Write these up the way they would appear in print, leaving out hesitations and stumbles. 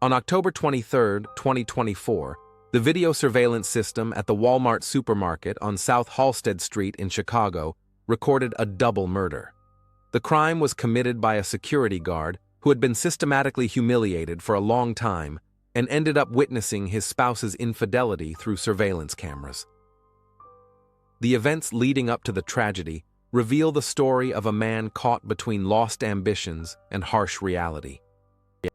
On October 23, 2024, the video surveillance system at the Walmart supermarket on South Halsted Street in Chicago recorded a double murder. The crime was committed by a security guard who had been systematically humiliated for a long time and ended up witnessing his spouse's infidelity through surveillance cameras. The events leading up to the tragedy reveal the story of a man caught between lost ambitions and harsh reality.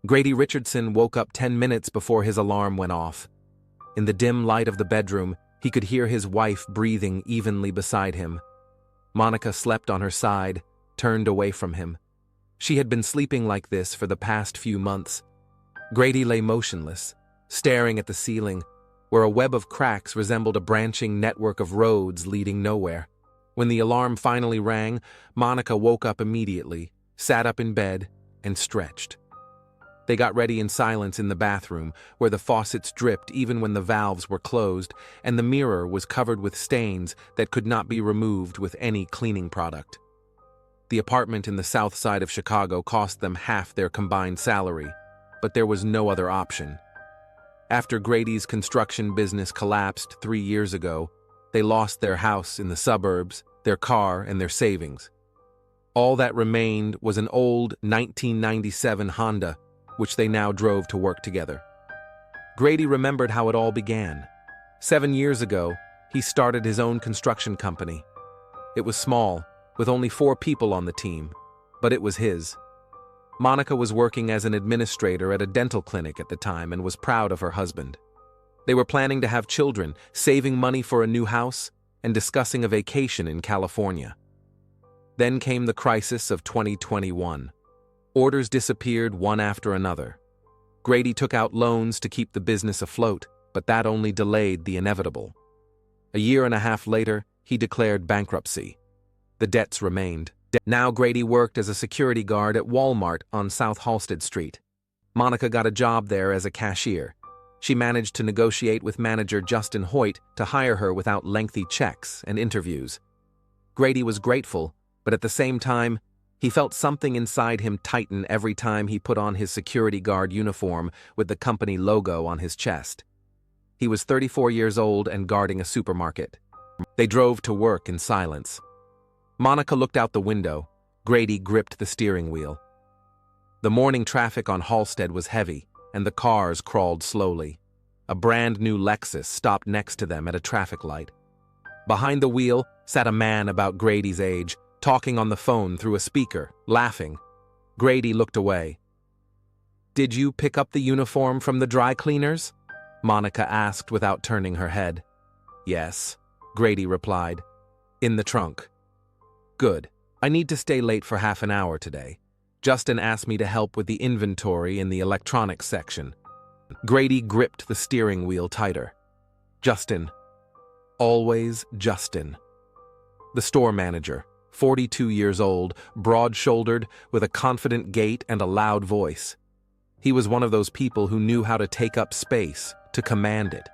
Grady Richardson woke up 10 minutes before his alarm went off. In the dim light of the bedroom, he could hear his wife breathing evenly beside him. Monica slept on her side, turned away from him. She had been sleeping like this for the past few months. Grady lay motionless, staring at the ceiling, where a web of cracks resembled a branching network of roads leading nowhere. When the alarm finally rang, Monica woke up immediately, sat up in bed, and stretched. They got ready in silence in the bathroom, where the faucets dripped even when the valves were closed, and the mirror was covered with stains that could not be removed with any cleaning product. The apartment in the south side of Chicago cost them half their combined salary, but there was no other option. After Grady's construction business collapsed 3 years ago, they lost their house in the suburbs, their car, and their savings. All that remained was an old 1997 Honda, which they now drove to work together. Grady remembered how it all began. 7 years ago, he started his own construction company. It was small, with only 4 people on the team, but it was his. Monica was working as an administrator at a dental clinic at the time and was proud of her husband. They were planning to have children, saving money for a new house, and discussing a vacation in California. Then came the crisis of 2021. Orders disappeared one after another. Grady took out loans to keep the business afloat, but that only delayed the inevitable. A year and a half later, he declared bankruptcy. The debts remained. Now Grady worked as a security guard at Walmart on South Halsted Street. Monica got a job there as a cashier. She managed to negotiate with manager Justin Hoyt to hire her without lengthy checks and interviews. Grady was grateful, but at the same time, he felt something inside him tighten every time he put on his security guard uniform with the company logo on his chest. He was 34 years old and guarding a supermarket. They drove to work in silence. Monica looked out the window. Grady gripped the steering wheel. The morning traffic on Halsted was heavy, and the cars crawled slowly. A brand new Lexus stopped next to them at a traffic light. Behind the wheel sat a man about Grady's age, talking on the phone through a speaker, laughing. Grady looked away. "Did you pick up the uniform from the dry cleaners?" Monica asked without turning her head. "Yes," Grady replied. "In the trunk." "Good. I need to stay late for half an hour today. Justin asked me to help with the inventory in the electronics section." Grady gripped the steering wheel tighter. Justin. Always Justin. The store manager, 42 years old, broad-shouldered, with a confident gait and a loud voice. He was one of those people who knew how to take up space, to command it.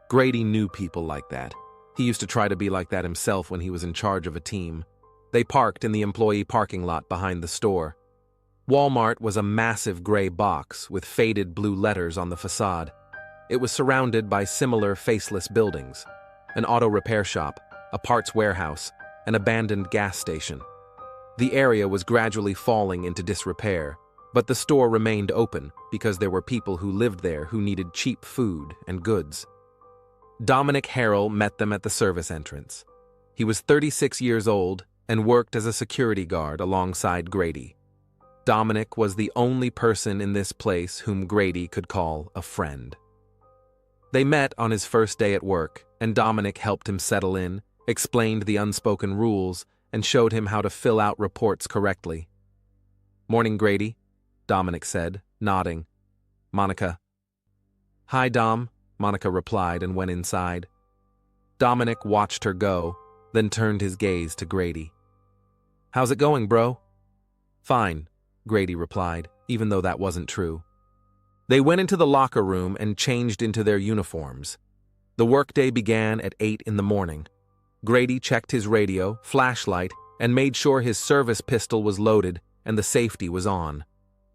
Grady knew people like that. He used to try to be like that himself when he was in charge of a team. They parked in the employee parking lot behind the store. Walmart was a massive gray box with faded blue letters on the facade. It was surrounded by similar faceless buildings, an auto repair shop, a parts warehouse, an abandoned gas station. The area was gradually falling into disrepair, but the store remained open because there were people who lived there who needed cheap food and goods. Dominic Harrell met them at the service entrance. He was 36 years old and worked as a security guard alongside Grady. Dominic was the only person in this place whom Grady could call a friend. They met on his first day at work, and Dominic helped him settle in, explained the unspoken rules, and showed him how to fill out reports correctly. "Morning, Grady," Dominic said, nodding. "Monica." "Hi, Dom," Monica replied and went inside. Dominic watched her go, then turned his gaze to Grady. "How's it going, bro?" "Fine," Grady replied, even though that wasn't true. They went into the locker room and changed into their uniforms. The workday began at 8 in the morning. Grady checked his radio, flashlight, and made sure his service pistol was loaded and the safety was on.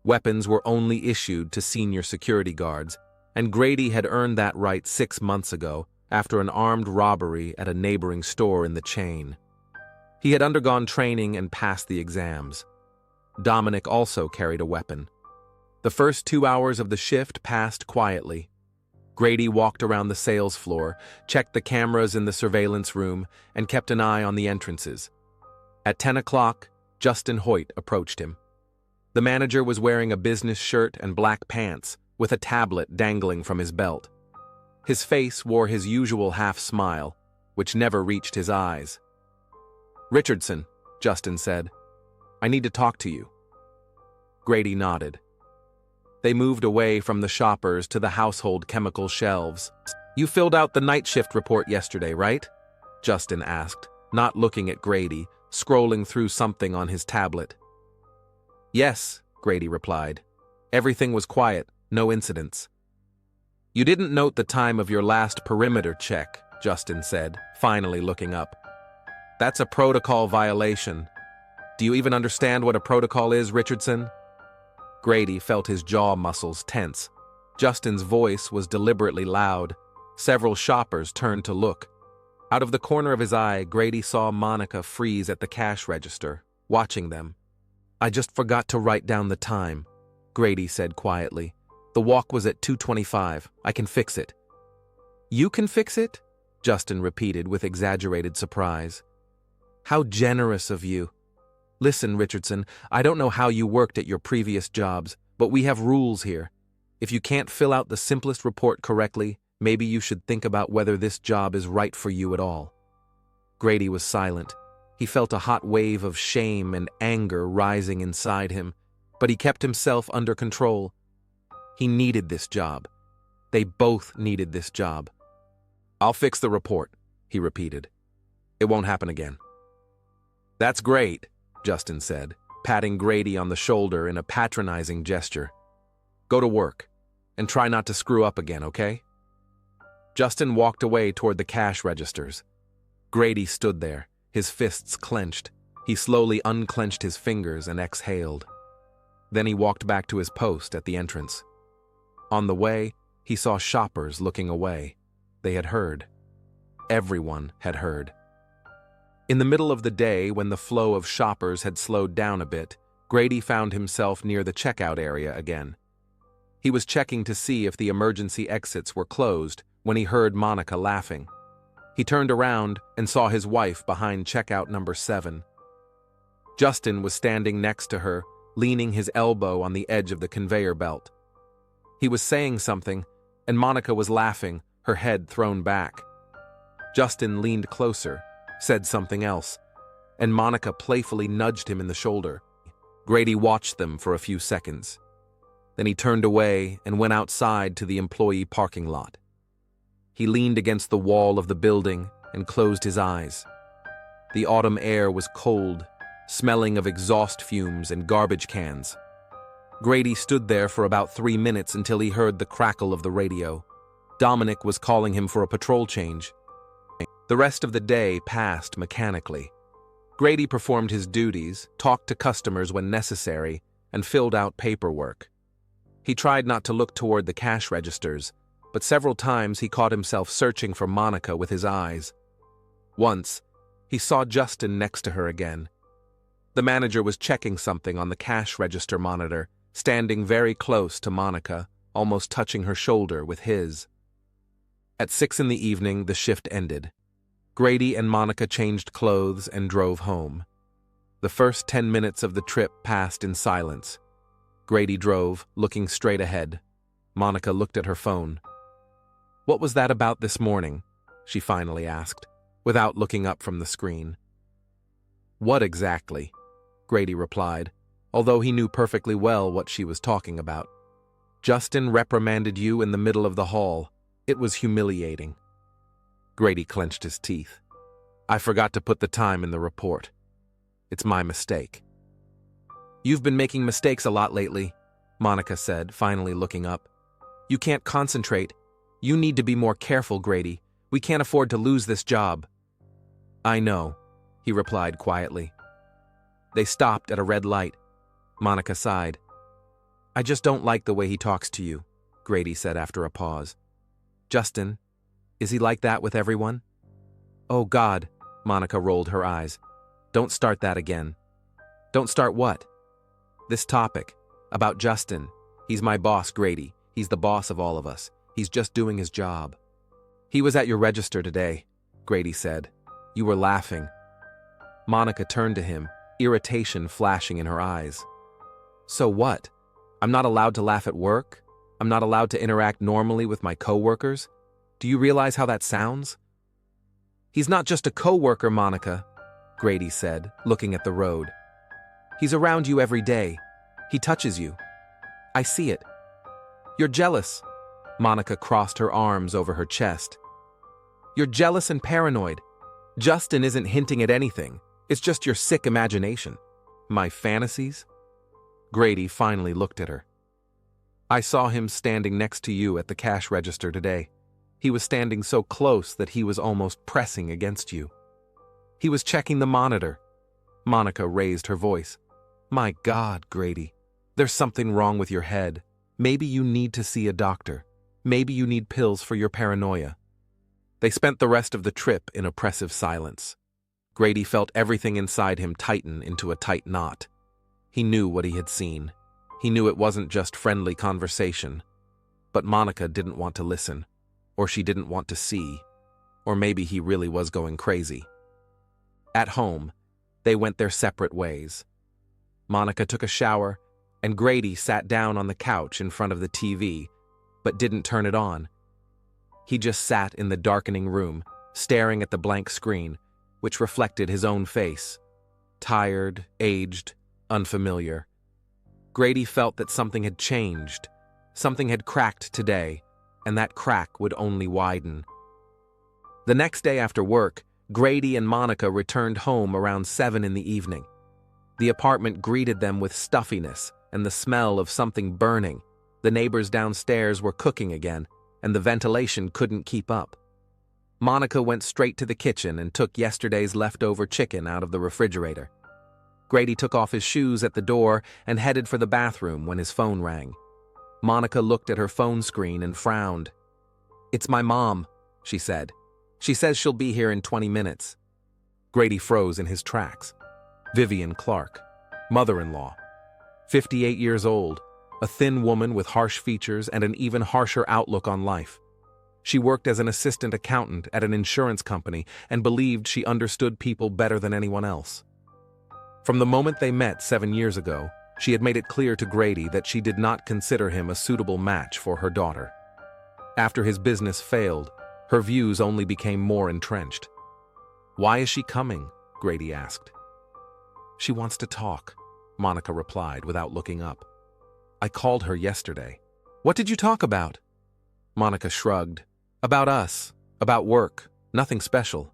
Weapons were only issued to senior security guards, and Grady had earned that right 6 months ago after an armed robbery at a neighboring store in the chain. He had undergone training and passed the exams. Dominic also carried a weapon. The first 2 hours of the shift passed quietly. Grady walked around the sales floor, checked the cameras in the surveillance room, and kept an eye on the entrances. At 10 o'clock, Justin Hoyt approached him. The manager was wearing a business shirt and black pants, with a tablet dangling from his belt. His face wore his usual half-smile, which never reached his eyes. "Richardson," Justin said, "I need to talk to you." Grady nodded. They moved away from the shoppers to the household chemical shelves. "You filled out the night shift report yesterday, right?" Justin asked, not looking at Grady, scrolling through something on his tablet. "Yes," Grady replied. "Everything was quiet, no incidents." "You didn't note the time of your last perimeter check," Justin said, finally looking up. "That's a protocol violation. Do you even understand what a protocol is, Richardson?" Grady felt his jaw muscles tense. Justin's voice was deliberately loud. Several shoppers turned to look. Out of the corner of his eye, Grady saw Monica freeze at the cash register, watching them. "I just forgot to write down the time," Grady said quietly. "The walk was at 2:25. I can fix it." "You can fix it?" Justin repeated with exaggerated surprise. "How generous of you. Listen, Richardson, I don't know how you worked at your previous jobs, but we have rules here. If you can't fill out the simplest report correctly, maybe you should think about whether this job is right for you at all." Grady was silent. He felt a hot wave of shame and anger rising inside him, but he kept himself under control. He needed this job. They both needed this job. "I'll fix the report," he repeated. "It won't happen again." "That's great," Justin said, patting Grady on the shoulder in a patronizing gesture. "Go to work, and try not to screw up again, okay?" Justin walked away toward the cash registers. Grady stood there, his fists clenched. He slowly unclenched his fingers and exhaled. Then he walked back to his post at the entrance. On the way, he saw shoppers looking away. They had heard. Everyone had heard. In the middle of the day, when the flow of shoppers had slowed down a bit, Grady found himself near the checkout area again. He was checking to see if the emergency exits were closed when he heard Monica laughing. He turned around and saw his wife behind checkout number 7. Justin was standing next to her, leaning his elbow on the edge of the conveyor belt. He was saying something, and Monica was laughing, her head thrown back. Justin leaned closer, said something else, and Monica playfully nudged him in the shoulder. Grady watched them for a few seconds. Then he turned away and went outside to the employee parking lot. He leaned against the wall of the building and closed his eyes. The autumn air was cold, smelling of exhaust fumes and garbage cans. Grady stood there for about 3 minutes until he heard the crackle of the radio. Dominic was calling him for a patrol change. The rest of the day passed mechanically. Grady performed his duties, talked to customers when necessary, and filled out paperwork. He tried not to look toward the cash registers, but several times he caught himself searching for Monica with his eyes. Once, he saw Justin next to her again. The manager was checking something on the cash register monitor, standing very close to Monica, almost touching her shoulder with his. At 6 in the evening, the shift ended. Grady and Monica changed clothes and drove home. The first 10 minutes of the trip passed in silence. Grady drove, looking straight ahead. Monica looked at her phone. "What was that about this morning?" she finally asked, without looking up from the screen. "What exactly?" Grady replied, although he knew perfectly well what she was talking about. "Justin reprimanded you in the middle of the hall. It was humiliating." Grady clenched his teeth. "I forgot to put the time in the report. It's my mistake." "You've been making mistakes a lot lately," Monica said, finally looking up. "You can't concentrate. You need to be more careful, Grady. We can't afford to lose this job." "I know," he replied quietly. They stopped at a red light. Monica sighed. I just don't like the way he talks to you, Grady said after a pause. Justin, is he like that with everyone? Oh God, Monica rolled her eyes. Don't start that again. Don't start what? This topic. About Justin. He's my boss, Grady. He's the boss of all of us. He's just doing his job. He was at your register today, Grady said. You were laughing. Monica turned to him, irritation flashing in her eyes. So what? I'm not allowed to laugh at work? I'm not allowed to interact normally with my coworkers? Do you realize how that sounds? He's not just a coworker, Monica, Grady said, looking at the road. He's around you every day. He touches you. I see it. You're jealous. Monica crossed her arms over her chest. You're jealous and paranoid. Justin isn't hinting at anything. It's just your sick imagination. My fantasies? Grady finally looked at her. I saw him standing next to you at the cash register today. He was standing so close that he was almost pressing against you. He was checking the monitor. Monica raised her voice. My God, Grady. There's something wrong with your head. Maybe you need to see a doctor. Maybe you need pills for your paranoia. They spent the rest of the trip in oppressive silence. Grady felt everything inside him tighten into a tight knot. He knew what he had seen. He knew it wasn't just friendly conversation. But Monica didn't want to listen, or she didn't want to see, or maybe he really was going crazy. At home, they went their separate ways. Monica took a shower, and Grady sat down on the couch in front of the TV, but didn't turn it on. He just sat in the darkening room, staring at the blank screen, which reflected his own face. Tired, aged, unfamiliar. Grady felt that something had changed. Something had cracked today, and that crack would only widen. The next day after work, Grady and Monica returned home around 7 in the evening. The apartment greeted them with stuffiness and the smell of something burning. The neighbors downstairs were cooking again, and the ventilation couldn't keep up. Monica went straight to the kitchen and took yesterday's leftover chicken out of the refrigerator. Grady took off his shoes at the door and headed for the bathroom when his phone rang. Monica looked at her phone screen and frowned. It's my mom, she said. She says she'll be here in 20 minutes. Grady froze in his tracks. Vivian Clark, mother-in-law. 58 years old, a thin woman with harsh features and an even harsher outlook on life. She worked as an assistant accountant at an insurance company and believed she understood people better than anyone else. From the moment they met 7 years ago, she had made it clear to Grady that she did not consider him a suitable match for her daughter. After his business failed, her views only became more entrenched. Why is she coming? Grady asked. She wants to talk, Monica replied without looking up. I called her yesterday. What did you talk about? Monica shrugged. About us, about work, nothing special.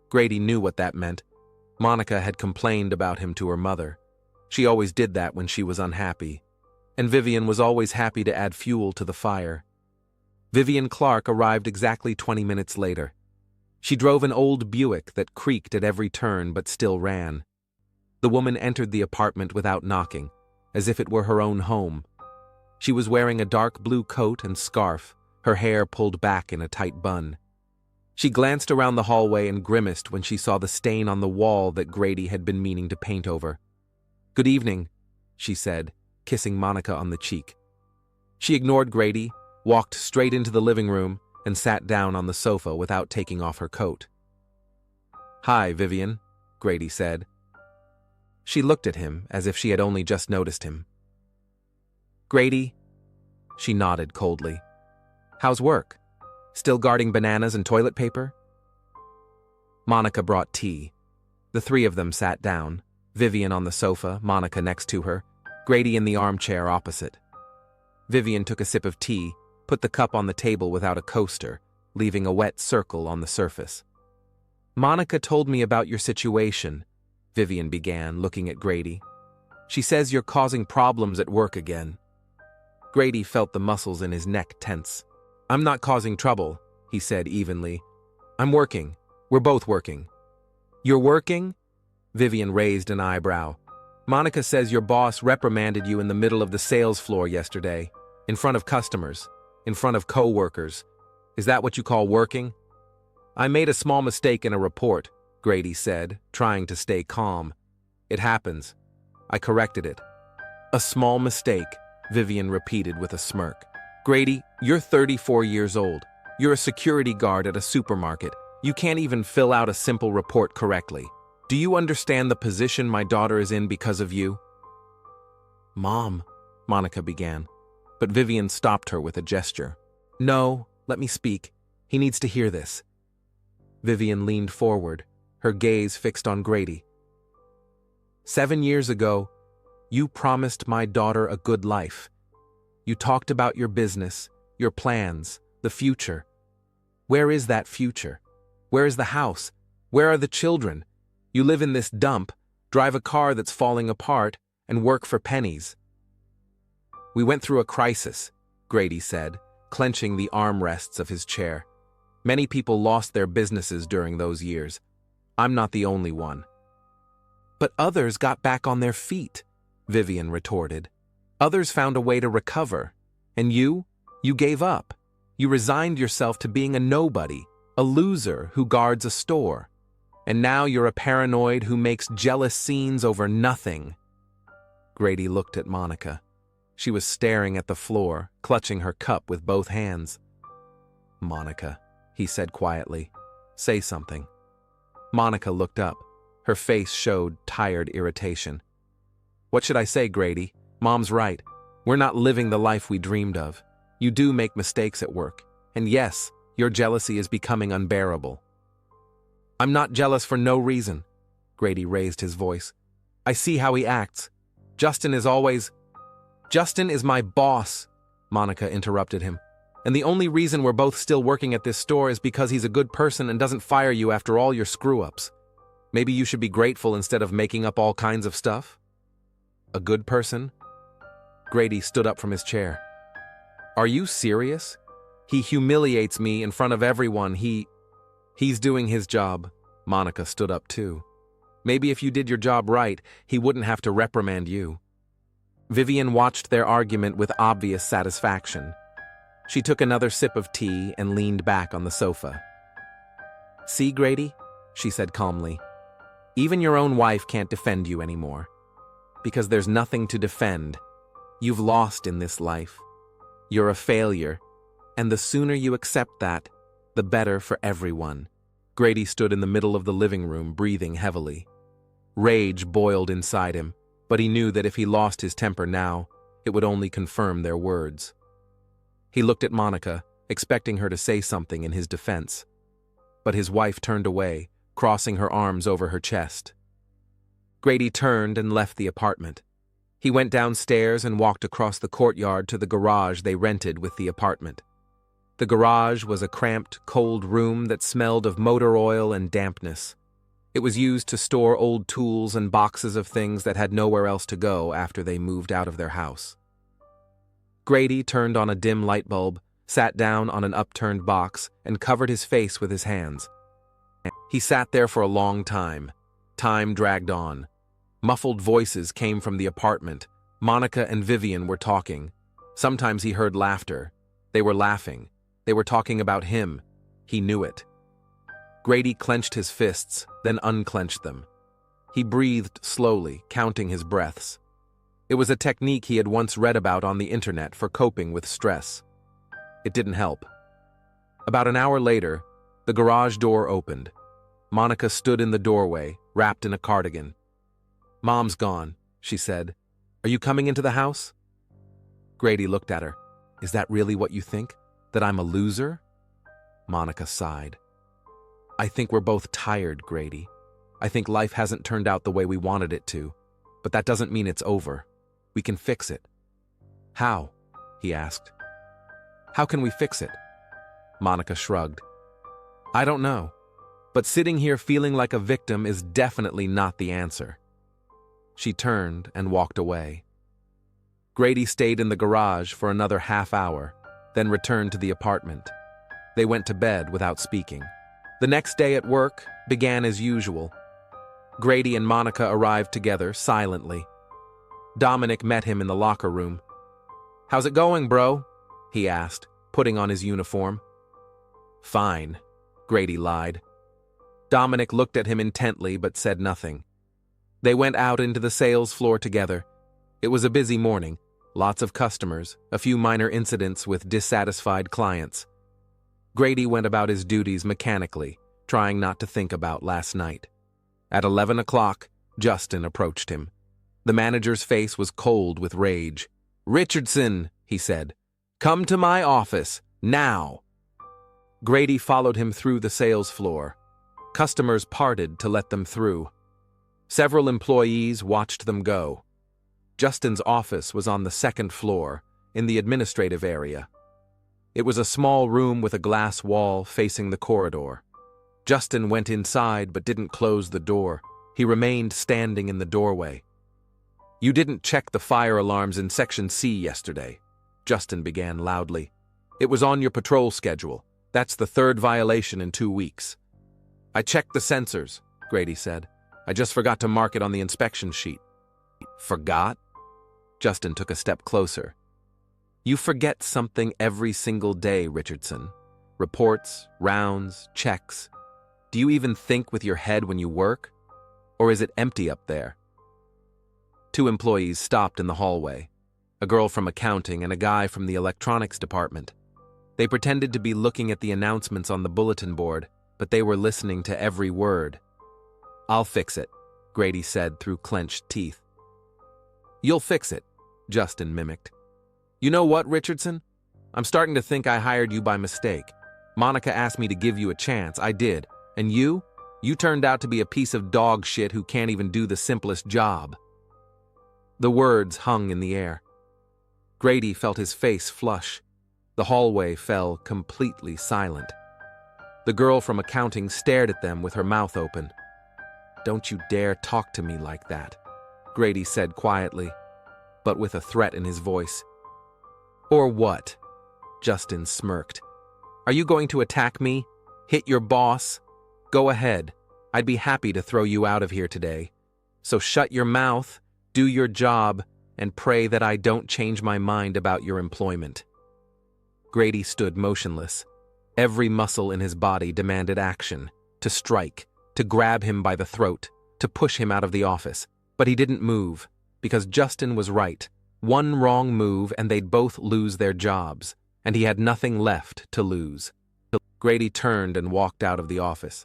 Grady knew what that meant. Monica had complained about him to her mother. She always did that when she was unhappy. And Vivian was always happy to add fuel to the fire. Vivian Clark arrived exactly 20 minutes later. She drove an old Buick that creaked at every turn but still ran. The woman entered the apartment without knocking, as if it were her own home. She was wearing a dark blue coat and scarf, her hair pulled back in a tight bun. She glanced around the hallway and grimaced when she saw the stain on the wall that Grady had been meaning to paint over. Good evening, she said, kissing Monica on the cheek. She ignored Grady, walked straight into the living room, and sat down on the sofa without taking off her coat. Hi, Vivian, Grady said. She looked at him as if she had only just noticed him. Grady? She nodded coldly. How's work? Still guarding bananas and toilet paper? Monica brought tea. The three of them sat down, Vivian on the sofa, Monica next to her, Grady in the armchair opposite. Vivian took a sip of tea, put the cup on the table without a coaster, leaving a wet circle on the surface. Monica told me about your situation, Vivian began, looking at Grady. She says you're causing problems at work again. Grady felt the muscles in his neck tense. I'm not causing trouble, he said evenly. I'm working. We're both working. You're working? Vivian raised an eyebrow. Monica says your boss reprimanded you in the middle of the sales floor yesterday, in front of customers, in front of co-workers. Is that what you call working? I made a small mistake in a report, Grady said, trying to stay calm. It happens. I corrected it. A small mistake, Vivian repeated with a smirk. Grady, you're 34 years old. You're a security guard at a supermarket. You can't even fill out a simple report correctly. Do you understand the position my daughter is in because of you? Mom, Monica began, but Vivian stopped her with a gesture. No, let me speak. He needs to hear this. Vivian leaned forward, her gaze fixed on Grady. 7 years ago, you promised my daughter a good life. You talked about your business, your plans, the future. Where is that future? Where is the house? Where are the children? You live in this dump, drive a car that's falling apart, and work for pennies. We went through a crisis, Grady said, clenching the armrests of his chair. Many people lost their businesses during those years. I'm not the only one. But others got back on their feet, Vivian retorted. Others found a way to recover. And you gave up. You resigned yourself to being a nobody, a loser who guards a store. And now you're a paranoid who makes jealous scenes over nothing. Grady looked at Monica. She was staring at the floor, clutching her cup with both hands. Monica, he said quietly, say something. Monica looked up. Her face showed tired irritation. What should I say, Grady? Mom's right. We're not living the life we dreamed of. You do make mistakes at work. And yes, your jealousy is becoming unbearable. I'm not jealous for no reason. Grady raised his voice. I see how he acts. Justin is my boss, Monica interrupted him. And the only reason we're both still working at this store is because he's a good person and doesn't fire you after all your screw-ups. Maybe you should be grateful instead of making up all kinds of stuff? A good person? Grady stood up from his chair. Are you serious? He humiliates me in front of everyone. He's doing his job. Monica stood up too. Maybe if you did your job right, he wouldn't have to reprimand you. Vivian watched their argument with obvious satisfaction. She took another sip of tea and leaned back on the sofa. See, Grady, she said calmly, even your own wife can't defend you anymore. Because there's nothing to defend. You've lost in this life. You're a failure, and the sooner you accept that, the better for everyone. Grady stood in the middle of the living room, breathing heavily. Rage boiled inside him, but he knew that if he lost his temper now, it would only confirm their words. He looked at Monica, expecting her to say something in his defense. But his wife turned away, crossing her arms over her chest. Grady turned and left the apartment. He went downstairs and walked across the courtyard to the garage they rented with the apartment. The garage was a cramped, cold room that smelled of motor oil and dampness. It was used to store old tools and boxes of things that had nowhere else to go after they moved out of their house. Grady turned on a dim light bulb, sat down on an upturned box, and covered his face with his hands. He sat there for a long time. Time dragged on. Muffled voices came from the apartment. Monica and Vivian were talking. Sometimes he heard laughter. They were laughing. They were talking about him. He knew it. Grady clenched his fists, then unclenched them. He breathed slowly, counting his breaths. It was a technique he had once read about on the internet for coping with stress. It didn't help. About an hour later, the garage door opened. Monica stood in the doorway, wrapped in a cardigan. Mom's gone, she said. Are you coming into the house? Grady looked at her. Is that really what you think? That I'm a loser? Monica sighed. I think we're both tired, Grady. I think life hasn't turned out the way we wanted it to, but that doesn't mean it's over. We can fix it. How? He asked. How can we fix it? Monica shrugged. I don't know, but sitting here feeling like a victim is definitely not the answer. She turned and walked away. Grady stayed in the garage for another half hour, then returned to the apartment. They went to bed without speaking. The next day at work began as usual. Grady and Monica arrived together silently. Dominic met him in the locker room. "How's it going, bro?" he asked, putting on his uniform. "Fine," Grady lied. Dominic looked at him intently but said nothing. They went out into the sales floor together. It was a busy morning, lots of customers, a few minor incidents with dissatisfied clients. Grady went about his duties mechanically, trying not to think about last night. At 11 o'clock, Justin approached him. The manager's face was cold with rage. "Richardson," he said, "come to my office, now." Grady followed him through the sales floor. Customers parted to let them through. Several employees watched them go. Justin's office was on the second floor, in the administrative area. It was a small room with a glass wall facing the corridor. Justin went inside but didn't close the door. He remained standing in the doorway. "You didn't check the fire alarms in Section C yesterday," Justin began loudly. "It was on your patrol schedule. That's the third violation in 2 weeks." "I checked the sensors," Grady said. "I just forgot to mark it on the inspection sheet." "Forgot?" Justin took a step closer. "You forget something every single day, Richardson. Reports, rounds, checks. Do you even think with your head when you work? Or is it empty up there?" 2 employees stopped in the hallway, a girl from accounting and a guy from the electronics department. They pretended to be looking at the announcements on the bulletin board, but they were listening to every word. "I'll fix it," Grady said through clenched teeth. "You'll fix it," Justin mimicked. "You know what, Richardson? I'm starting to think I hired you by mistake. Monica asked me to give you a chance, I did. And you turned out to be a piece of dog shit who can't even do the simplest job." The words hung in the air. Grady felt his face flush. The hallway fell completely silent. The girl from accounting stared at them with her mouth open. "Don't you dare talk to me like that," Grady said quietly, but with a threat in his voice. "Or what?" Justin smirked. "Are you going to attack me? Hit your boss? Go ahead. I'd be happy to throw you out of here today. So shut your mouth, do your job, and pray that I don't change my mind about your employment." Grady stood motionless. Every muscle in his body demanded action, to strike, to grab him by the throat, to push him out of the office. But he didn't move, because Justin was right. One wrong move and they'd both lose their jobs, and he had nothing left to lose. Grady turned and walked out of the office.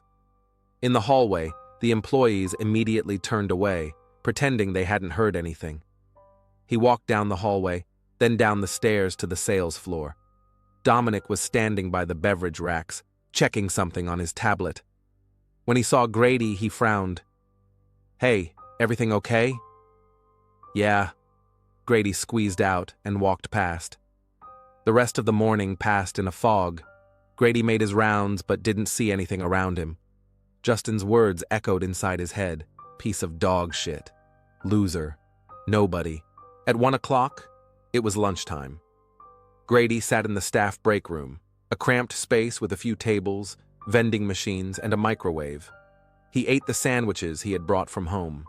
In the hallway, the employees immediately turned away, pretending they hadn't heard anything. He walked down the hallway, then down the stairs to the sales floor. Dominic was standing by the beverage racks, checking something on his tablet. When he saw Grady, he frowned. "Hey, everything okay?" "Yeah," Grady squeezed out and walked past. The rest of the morning passed in a fog. Grady made his rounds but didn't see anything around him. Justin's words echoed inside his head. Piece of dog shit. Loser. Nobody. At 1 o'clock, it was lunchtime. Grady sat in the staff break room, a cramped space with a few tables, vending machines, and a microwave. He ate the sandwiches he had brought from home.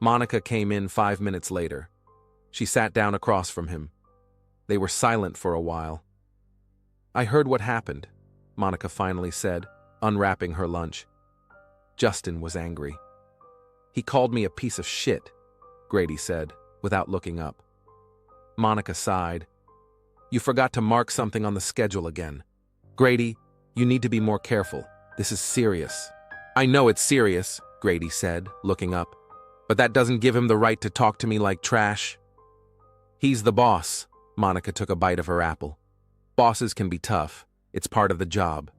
Monica came in 5 minutes later. She sat down across from him. They were silent for a while. "I heard what happened," Monica finally said, unwrapping her lunch. Justin was angry. "He called me a piece of shit," Grady said, without looking up. Monica sighed. "You forgot to mark something on the schedule again. Grady, you need to be more careful. This is serious." "I know it's serious," Grady said, looking up. "But that doesn't give him the right to talk to me like trash." "He's the boss." Monica took a bite of her apple. "Bosses can be tough. It's part of the job."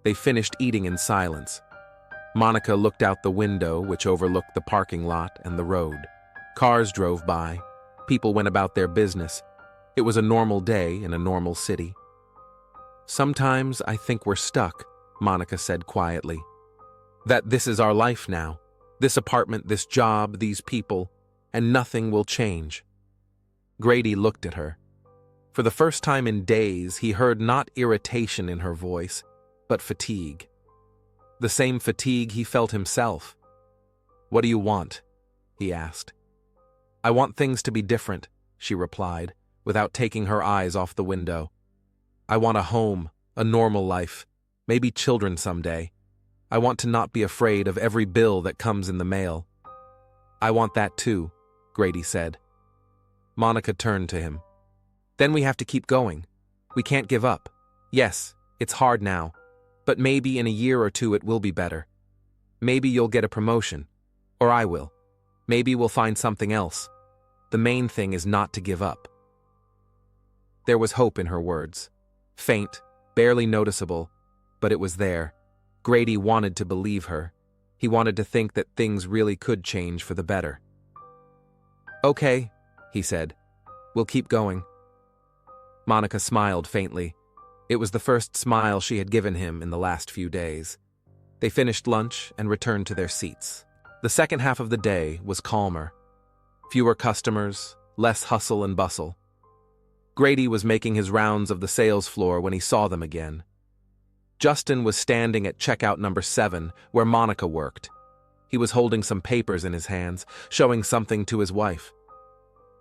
They finished eating in silence. Monica looked out the window, which overlooked the parking lot and the road. Cars drove by. People went about their business. It was a normal day in a normal city. "Sometimes I think we're stuck," Monica said quietly. "That this is our life now. This apartment, this job, these people, and nothing will change." Grady looked at her. For the first time in days, he heard not irritation in her voice, but fatigue. The same fatigue he felt himself. "What do you want?" he asked. I want things to be different, she replied, without taking her eyes off the window. I want a home, a normal life, maybe children someday. I want to not be afraid of every bill that comes in the mail. I want that too, Grady said. Monica turned to him. Then we have to keep going. We can't give up. Yes, it's hard now, but maybe in a year or two it will be better. Maybe you'll get a promotion, or I will. Maybe we'll find something else. The main thing is not to give up. There was hope in her words. Faint, barely noticeable, but it was there. Grady wanted to believe her. He wanted to think that things really could change for the better. Okay, he said. We'll keep going. Monica smiled faintly. It was the first smile she had given him in the last few days. They finished lunch and returned to their seats. The second half of the day was calmer. Fewer customers, less hustle and bustle. Grady was making his rounds of the sales floor when he saw them again. Justin was standing at checkout number 7, where Monica worked. He was holding some papers in his hands, showing something to his wife.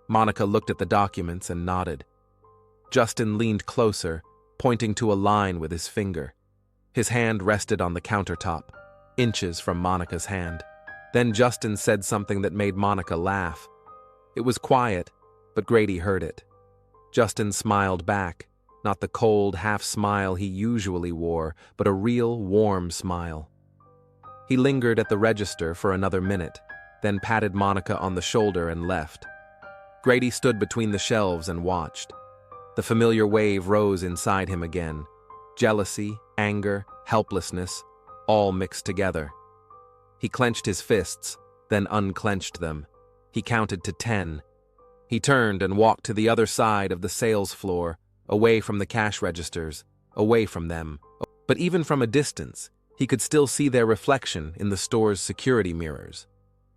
Monica looked at the documents and nodded. Justin leaned closer, pointing to a line with his finger. His hand rested on the countertop, inches from Monica's hand. Then Justin said something that made Monica laugh. It was quiet, but Grady heard it. Justin smiled back, not the cold half-smile he usually wore, but a real, warm smile. He lingered at the register for another minute, then patted Monica on the shoulder and left. Grady stood between the shelves and watched. The familiar wave rose inside him again. Jealousy, anger, helplessness, all mixed together. He clenched his fists, then unclenched them. He counted to 10. He turned and walked to the other side of the sales floor, away from the cash registers, away from them. But even from a distance, he could still see their reflection in the store's security mirrors.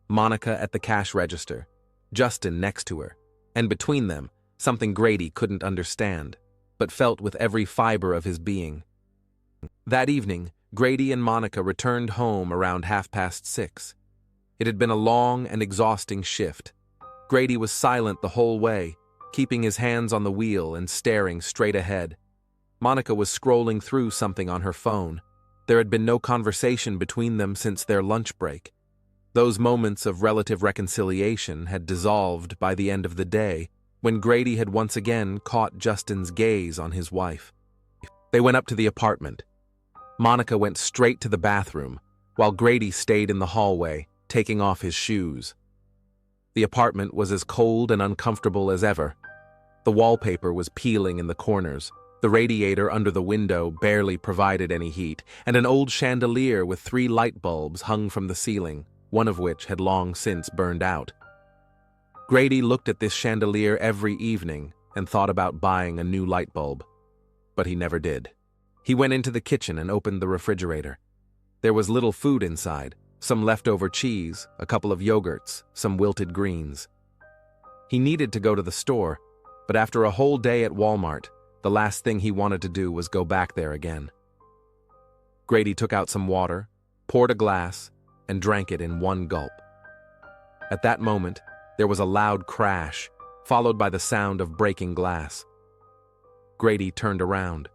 Monica at the cash register, Justin next to her, and between them, something Grady couldn't understand, but felt with every fiber of his being. That evening, Grady and Monica returned home around 6:30. It had been a long and exhausting shift. Grady was silent the whole way, keeping his hands on the wheel and staring straight ahead. Monica was scrolling through something on her phone. There had been no conversation between them since their lunch break. Those moments of relative reconciliation had dissolved by the end of the day, when Grady had once again caught Justin's gaze on his wife. They went up to the apartment. Monica went straight to the bathroom, while Grady stayed in the hallway, taking off his shoes. The apartment was as cold and uncomfortable as ever. The wallpaper was peeling in the corners. The radiator under the window barely provided any heat, and an old chandelier with 3 light bulbs hung from the ceiling, one of which had long since burned out. Grady looked at this chandelier every evening and thought about buying a new light bulb, but he never did. He went into the kitchen and opened the refrigerator. There was little food inside, some leftover cheese, a couple of yogurts, some wilted greens. He needed to go to the store, but after a whole day at Walmart, the last thing he wanted to do was go back there again. Grady took out some water, poured a glass, and drank it in one gulp. At that moment, there was a loud crash, followed by the sound of breaking glass. Grady turned around.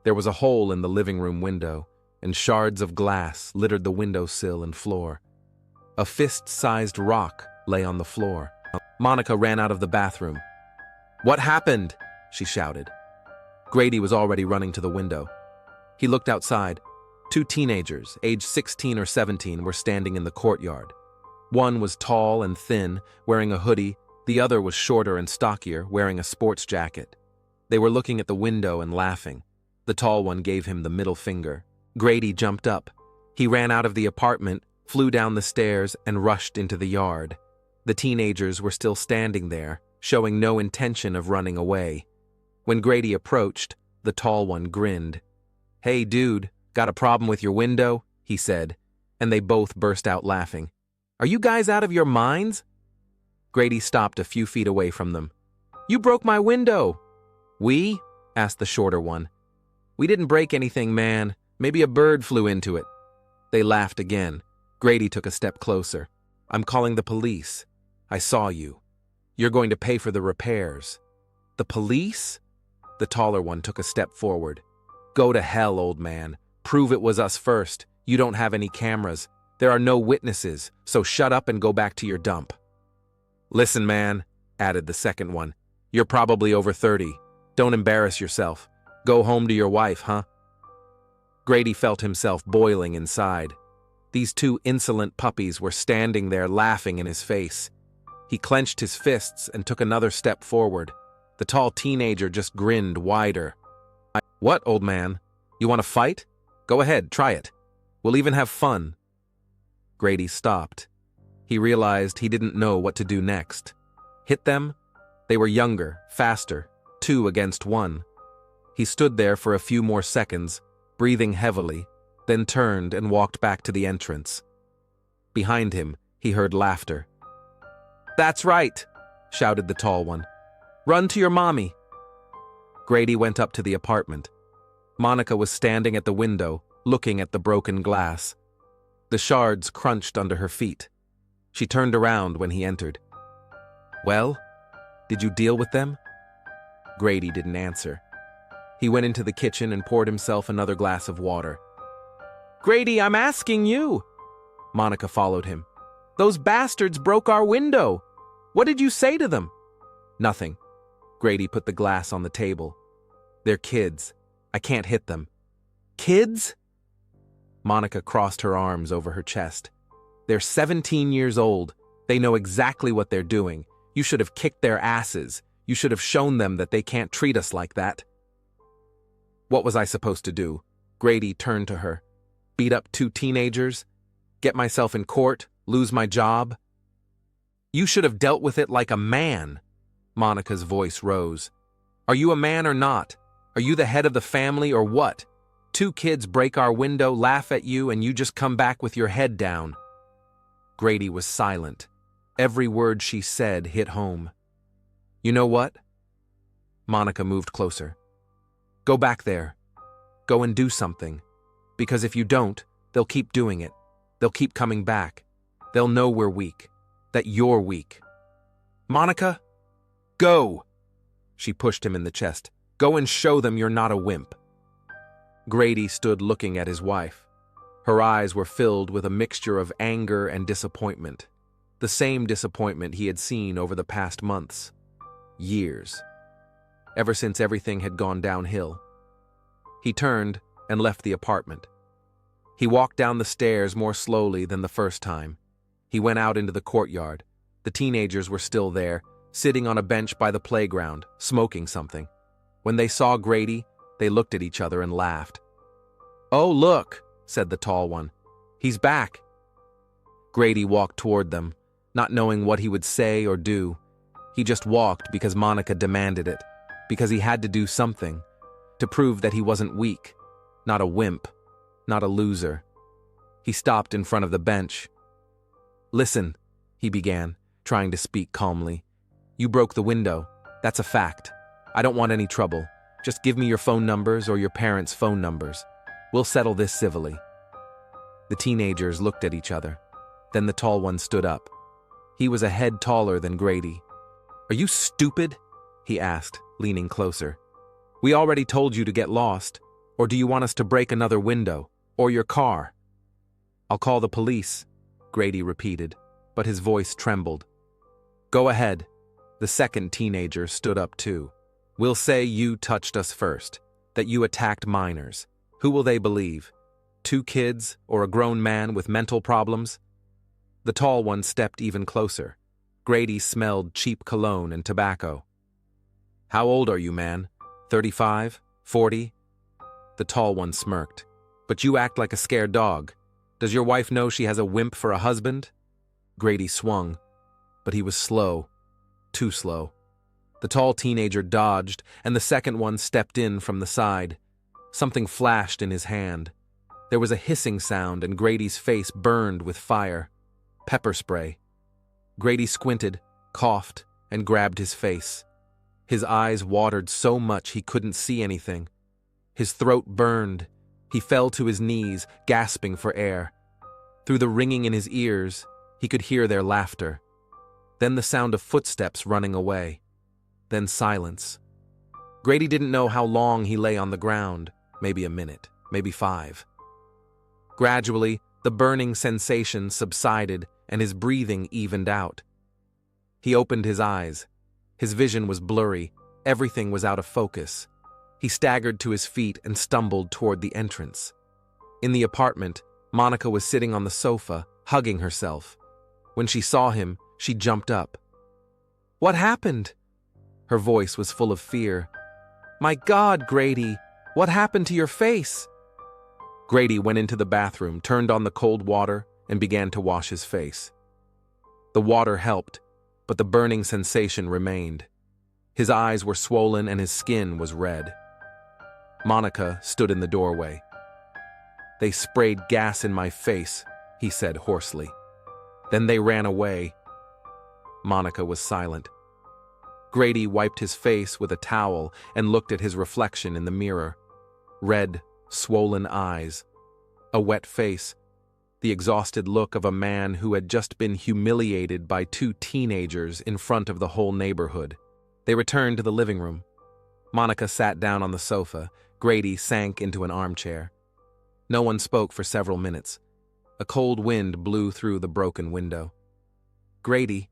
There was a hole in the living room window, and shards of glass littered the windowsill and floor. A fist-sized rock lay on the floor. Monica ran out of the bathroom. "What happened?" she shouted. Grady was already running to the window. He looked outside. 2 teenagers, aged 16 or 17, were standing in the courtyard. One was tall and thin, wearing a hoodie. The other was shorter and stockier, wearing a sports jacket. They were looking at the window and laughing. The tall one gave him the middle finger. Grady jumped up. He ran out of the apartment, flew down the stairs, and rushed into the yard. The teenagers were still standing there, showing no intention of running away. When Grady approached, the tall one grinned. "Hey, dude, got a problem with your window?" he said, and they both burst out laughing. "Are you guys out of your minds?" Grady stopped a few feet away from them. "You broke my window." "We?" asked the shorter one. "We didn't break anything, man. Maybe a bird flew into it." They laughed again. Grady took a step closer. "I'm calling the police. I saw you." You're going to pay for the repairs. The police? The taller one took a step forward. Go to hell, old man. Prove it was us first. You don't have any cameras. There are no witnesses, so shut up and go back to your dump. Listen, man, added the second one. You're probably over 30. Don't embarrass yourself. Go home to your wife, huh? Grady felt himself boiling inside. These two insolent puppies were standing there laughing in his face. He clenched his fists and took another step forward. The tall teenager just grinned wider. What, old man? You want to fight? Go ahead, try it. We'll even have fun. Grady stopped. He realized he didn't know what to do next. Hit them? They were younger, faster, 2 against 1. He stood there for a few more seconds, breathing heavily, then turned and walked back to the entrance. Behind him, he heard laughter. That's right, shouted the tall one. Run to your mommy. Grady went up to the apartment. Monica was standing at the window, looking at the broken glass. The shards crunched under her feet. She turned around when he entered. Well, did you deal with them? Grady didn't answer. He went into the kitchen and poured himself another glass of water. Grady, I'm asking you. Monica followed him. Those bastards broke our window. What did you say to them? Nothing. Grady put the glass on the table. They're kids. I can't hit them. Kids? Monica crossed her arms over her chest. They're 17 years old. They know exactly what they're doing. You should have kicked their asses. You should have shown them that they can't treat us like that. What was I supposed to do? Grady turned to her. Beat up 2 teenagers? Get myself in court? Lose my job? You should have dealt with it like a man. Monica's voice rose. Are you a man or not? Are you the head of the family or what? 2 kids break our window, laugh at you, and you just come back with your head down. Grady was silent. Every word she said hit home. You know what? Monica moved closer. Go back there. Go and do something. Because if you don't, they'll keep doing it. They'll keep coming back. They'll know we're weak. That you're weak. Monica? Go! She pushed him in the chest. Go and show them you're not a wimp. Grady stood looking at his wife. Her eyes were filled with a mixture of anger and disappointment. The same disappointment he had seen over the past months. Years. Ever since everything had gone downhill. He turned and left the apartment. He walked down the stairs more slowly than the first time. He went out into the courtyard. The teenagers were still there, sitting on a bench by the playground, smoking something. When they saw Grady, they looked at each other and laughed. Oh, look, said the tall one. He's back. Grady walked toward them, not knowing what he would say or do. He just walked because Monica demanded it, because he had to do something, to prove that he wasn't weak, not a wimp, not a loser. He stopped in front of the bench. Listen, he began, trying to speak calmly. You broke the window. That's a fact. I don't want any trouble. Just give me your phone numbers or your parents' phone numbers. We'll settle this civilly. The teenagers looked at each other. Then the tall one stood up. He was a head taller than Grady. Are you stupid? He asked, leaning closer. We already told you to get lost. Or do you want us to break another window? Or your car? I'll call the police, Grady repeated, but his voice trembled. Go ahead. The second teenager stood up too. We'll say you touched us first, that you attacked minors. Who will they believe? 2 kids or a grown man with mental problems? The tall one stepped even closer. Grady smelled cheap cologne and tobacco. How old are you, man? 35? 40? The tall one smirked. But you act like a scared dog. Does your wife know she has a wimp for a husband? Grady swung, but he was slow. Too slow. The tall teenager dodged, and the second one stepped in from the side. Something flashed in his hand. There was a hissing sound, and Grady's face burned with fire. Pepper spray. Grady squinted, coughed, and grabbed his face. His eyes watered so much he couldn't see anything. His throat burned. He fell to his knees, gasping for air. Through the ringing in his ears, he could hear their laughter. Then the sound of footsteps running away. Then silence. Grady didn't know how long he lay on the ground, maybe a minute, maybe 5. Gradually, the burning sensation subsided and his breathing evened out. He opened his eyes. His vision was blurry, everything was out of focus. He staggered to his feet and stumbled toward the entrance. In the apartment, Monica was sitting on the sofa, hugging herself. When she saw him, she jumped up. "What happened?" Her voice was full of fear. "My God, Grady, what happened to your face?" Grady went into the bathroom, turned on the cold water, and began to wash his face. The water helped, but the burning sensation remained. His eyes were swollen and his skin was red. Monica stood in the doorway. "They sprayed gas in my face," he said hoarsely. "Then they ran away." Monica was silent. Grady wiped his face with a towel and looked at his reflection in the mirror. Red, swollen eyes, a wet face, the exhausted look of a man who had just been humiliated by 2 teenagers in front of the whole neighborhood. They returned to the living room. Monica sat down on the sofa. Grady sank into an armchair. No one spoke for several minutes. A cold wind blew through the broken window. "Grady,"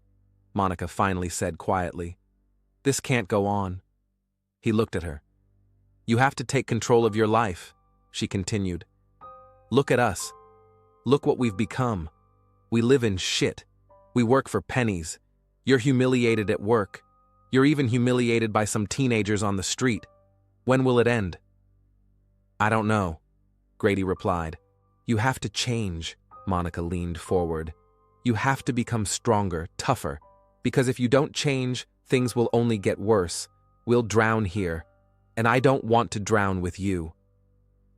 Monica finally said quietly, "this can't go on." He looked at her. "You have to take control of your life," she continued. "Look at us. Look what we've become. We live in shit. We work for pennies. You're humiliated at work. You're even humiliated by some teenagers on the street. When will it end?" "I don't know," Grady replied. "You have to change," Monica leaned forward. "You have to become stronger, tougher, because if you don't change, things will only get worse. We'll drown here, and I don't want to drown with you."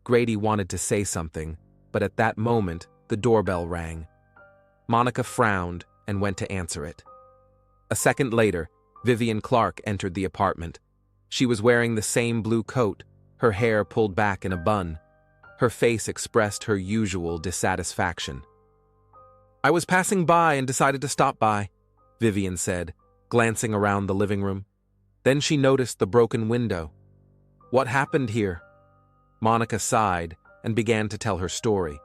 Grady wanted to say something, but at that moment, the doorbell rang. Monica frowned and went to answer it. A second later, Vivian Clark entered the apartment. She was wearing the same blue coat, her hair pulled back in a bun. Her face expressed her usual dissatisfaction. "I was passing by and decided to stop by," Vivian said, glancing around the living room. Then she noticed the broken window. "What happened here?" Monica sighed and began to tell her story.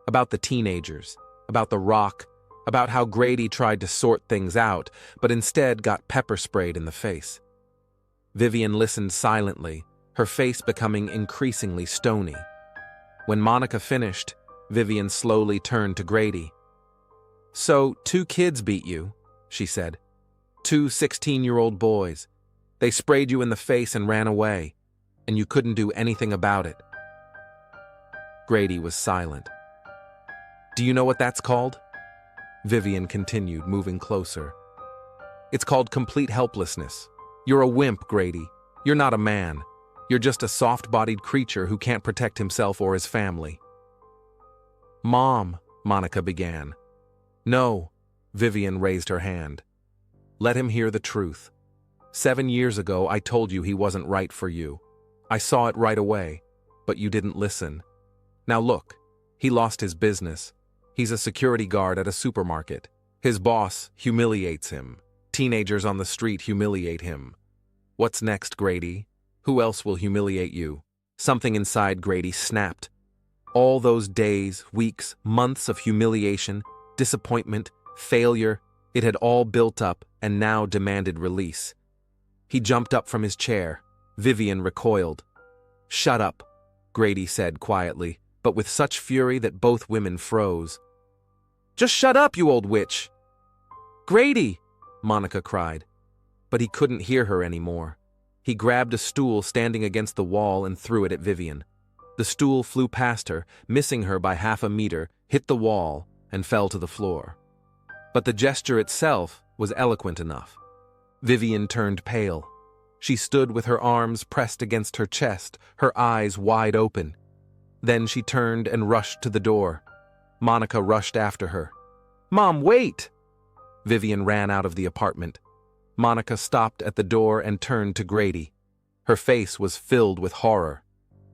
About the teenagers, about the rock, about how Grady tried to sort things out, but instead got pepper sprayed in the face. Vivian listened silently, her face becoming increasingly stony. When Monica finished, Vivian slowly turned to Grady. "So, 2 kids beat you," she said. 2 16-year-old boys. They sprayed you in the face and ran away, and you couldn't do anything about it." Grady was silent. "Do you know what that's called?" Vivian continued, moving closer. "It's called complete helplessness. You're a wimp, Grady. You're not a man. You're just a soft-bodied creature who can't protect himself or his family." "Mom," Monica began. "No," Vivian raised her hand. "Let him hear the truth. 7 years ago, I told you he wasn't right for you. I saw it right away, but you didn't listen. Now look, he lost his business. He's a security guard at a supermarket. His boss humiliates him. Teenagers on the street humiliate him. What's next, Grady? Who else will humiliate you?" Something inside Grady snapped. All those days, weeks, months of humiliation, disappointment, failure, it had all built up and now demanded release. He jumped up from his chair. Vivian recoiled. "Shut up," Grady said quietly, but with such fury that both women froze. "Just shut up, you old witch!" "Grady!" Monica cried. But he couldn't hear her anymore. He grabbed a stool standing against the wall and threw it at Vivian. The stool flew past her, missing her by half a meter, hit the wall, and fell to the floor. But the gesture itself was eloquent enough. Vivian turned pale. She stood with her arms pressed against her chest, her eyes wide open. Then she turned and rushed to the door. Monica rushed after her. "Mom, wait!" Vivian ran out of the apartment. Monica stopped at the door and turned to Grady. Her face was filled with horror.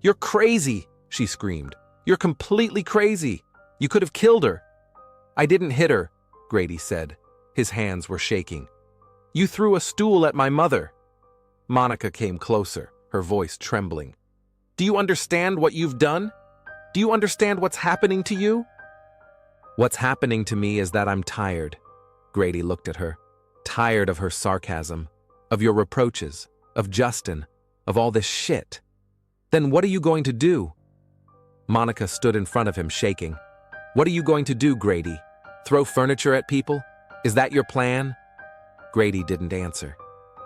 "You're crazy!" she screamed. "You're completely crazy! You could have killed her!" "I didn't hit her," Grady said. His hands were shaking. "You threw a stool at my mother." Monica came closer, her voice trembling. "Do you understand what you've done? Do you understand what's happening to you?" "What's happening to me is that I'm tired." Grady looked at her. "Tired of her sarcasm, of your reproaches, of Justin, of all this shit." "Then what are you going to do?" Monica stood in front of him, shaking. "What are you going to do, Grady? Throw furniture at people? Is that your plan?" Grady didn't answer.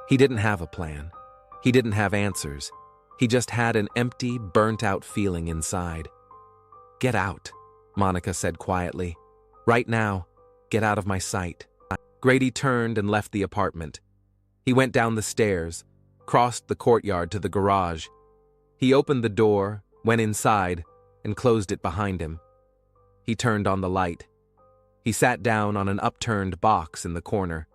He didn't have a plan. He didn't have answers. He just had an empty, burnt-out feeling inside. "Get out," Monica said quietly. "Right now, get out of my sight." Grady turned and left the apartment. He went down the stairs, crossed the courtyard to the garage. He opened the door, went inside, and closed it behind him. He turned on the light. He sat down on an upturned box in the corner.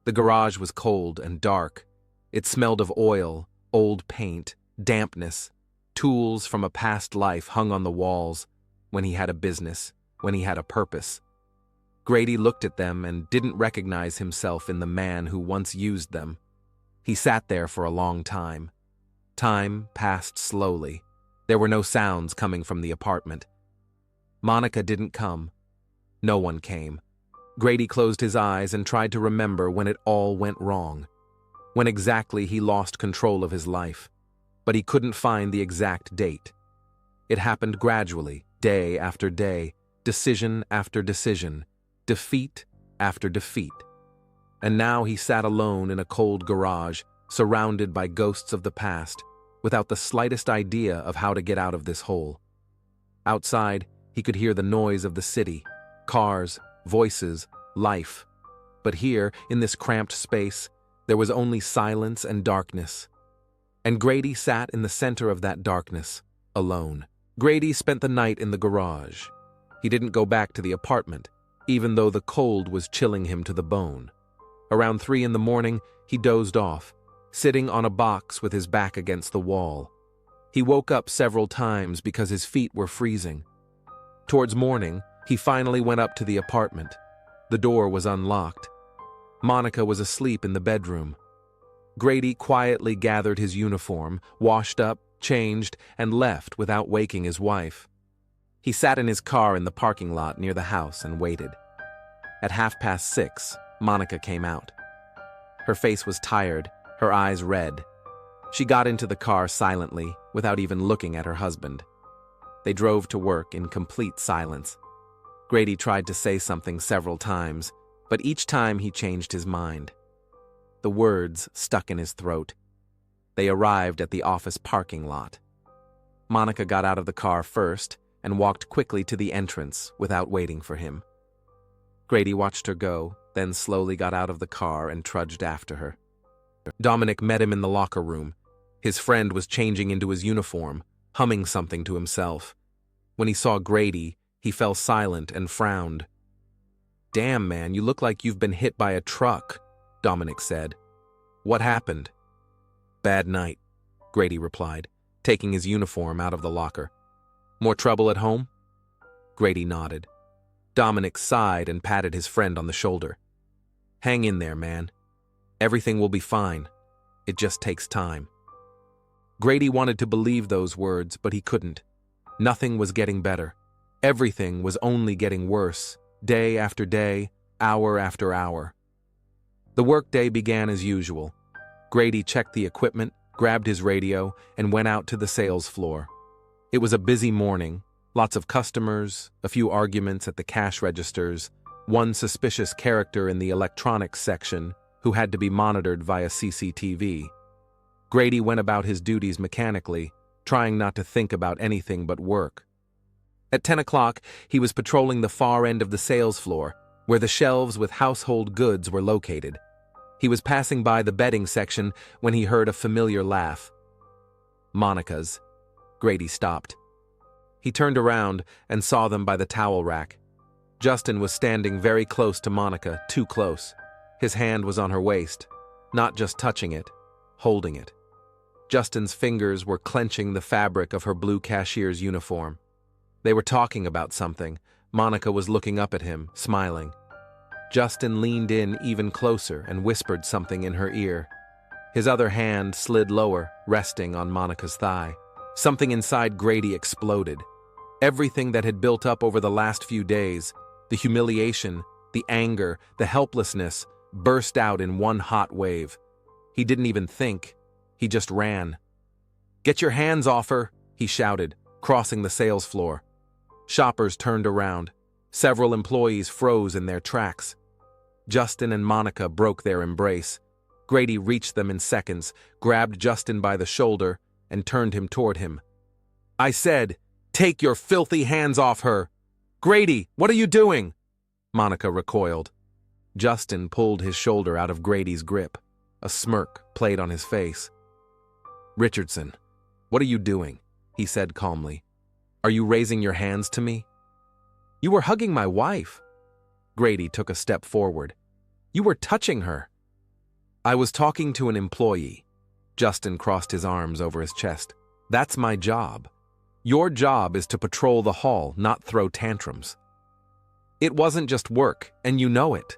The garage was cold and dark. It smelled of oil, old paint, dampness. Tools from a past life hung on the walls, when he had a business, when he had a purpose. Grady looked at them and didn't recognize himself in the man who once used them. He sat there for a long time. Time passed slowly. There were no sounds coming from the apartment. Monica didn't come. No one came. Grady closed his eyes and tried to remember when it all went wrong, when exactly he lost control of his life, but he couldn't find the exact date. It happened gradually, day after day, decision after decision, defeat after defeat. And now he sat alone in a cold garage, surrounded by ghosts of the past, without the slightest idea of how to get out of this hole. Outside, he could hear the noise of the city, cars, voices, life. But here, in this cramped space, there was only silence and darkness. And Grady sat in the center of that darkness, alone. Grady spent the night in the garage. He didn't go back to the apartment, even though the cold was chilling him to the bone. Around 3 in the morning, he dozed off, sitting on a box with his back against the wall. He woke up several times because his feet were freezing. Towards morning, he finally went up to the apartment. The door was unlocked. Monica was asleep in the bedroom. Grady quietly gathered his uniform, washed up, changed, and left without waking his wife. He sat in his car in the parking lot near the house and waited. At 6:30, Monica came out. Her face was tired, her eyes red. She got into the car silently, without even looking at her husband. They drove to work in complete silence. Grady tried to say something several times, but each time he changed his mind. The words stuck in his throat. They arrived at the office parking lot. Monica got out of the car first and walked quickly to the entrance without waiting for him. Grady watched her go, then slowly got out of the car and trudged after her. Dominic met him in the locker room. His friend was changing into his uniform, humming something to himself. When he saw Grady, he fell silent and frowned. "Damn, man, you look like you've been hit by a truck," Dominic said. "What happened?" "Bad night," Grady replied, taking his uniform out of the locker. "More trouble at home?" Grady nodded. Dominic sighed and patted his friend on the shoulder. "Hang in there, man. Everything will be fine. It just takes time." Grady wanted to believe those words, but he couldn't. Nothing was getting better. Everything was only getting worse, day after day, hour after hour. The workday began as usual. Grady checked the equipment, grabbed his radio, and went out to the sales floor. It was a busy morning, lots of customers, a few arguments at the cash registers, one suspicious character in the electronics section who had to be monitored via CCTV. Grady went about his duties mechanically, trying not to think about anything but work. At 10 o'clock, he was patrolling the far end of the sales floor, where the shelves with household goods were located. He was passing by the bedding section when he heard a familiar laugh. Monica's. Grady stopped. He turned around and saw them by the towel rack. Justin was standing very close to Monica, too close. His hand was on her waist, not just touching it, holding it. Justin's fingers were clenching the fabric of her blue cashier's uniform. They were talking about something. Monica was looking up at him, smiling. Justin leaned in even closer and whispered something in her ear. His other hand slid lower, resting on Monica's thigh. Something inside Grady exploded. Everything that had built up over the last few days, the humiliation, the anger, the helplessness, burst out in one hot wave. He didn't even think. He just ran. "Get your hands off her," he shouted, crossing the sales floor. Shoppers turned around. Several employees froze in their tracks. Justin and Monica broke their embrace. Grady reached them in seconds, grabbed Justin by the shoulder, and turned him toward him. "I said, take your filthy hands off her! Grady, what are you doing?" Monica recoiled. Justin pulled his shoulder out of Grady's grip. A smirk played on his face. "Richardson, what are you doing?" he said calmly. "Are you raising your hands to me?" "You were hugging my wife." Grady took a step forward. "You were touching her." "I was talking to an employee." Justin crossed his arms over his chest. "That's my job. Your job is to patrol the hall, not throw tantrums." "It wasn't just work, and you know it."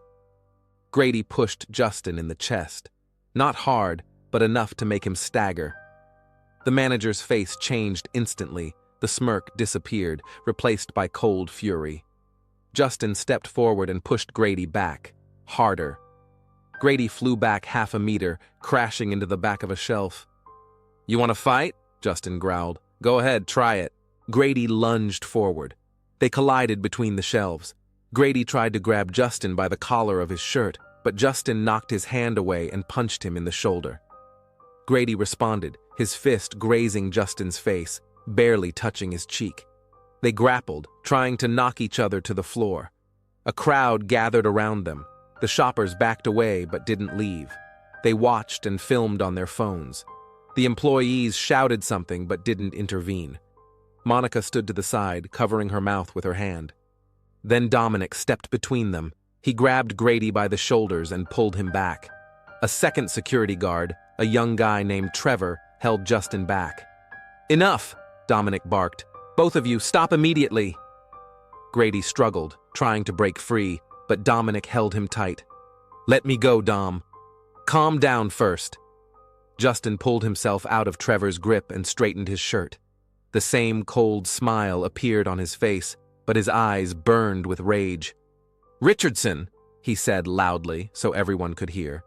Grady pushed Justin in the chest. Not hard, but enough to make him stagger. The manager's face changed instantly. The smirk disappeared, replaced by cold fury. Justin stepped forward and pushed Grady back, harder. Grady flew back half a meter, crashing into the back of a shelf. "You want to fight?" Justin growled. "Go ahead, try it." Grady lunged forward. They collided between the shelves. Grady tried to grab Justin by the collar of his shirt, but Justin knocked his hand away and punched him in the shoulder. Grady responded, his fist grazing Justin's face, barely touching his cheek. They grappled, trying to knock each other to the floor. A crowd gathered around them. The shoppers backed away but didn't leave. They watched and filmed on their phones. The employees shouted something but didn't intervene. Monica stood to the side, covering her mouth with her hand. Then Dominic stepped between them. He grabbed Grady by the shoulders and pulled him back. A second security guard, a young guy named Trevor, held Justin back. "Enough!" Dominic barked. "Both of you, stop immediately!" Grady struggled, trying to break free, but Dominic held him tight. "Let me go, Dom. Calm down first." Justin pulled himself out of Trevor's grip and straightened his shirt. The same cold smile appeared on his face, but his eyes burned with rage. "Richardson," he said loudly so everyone could hear,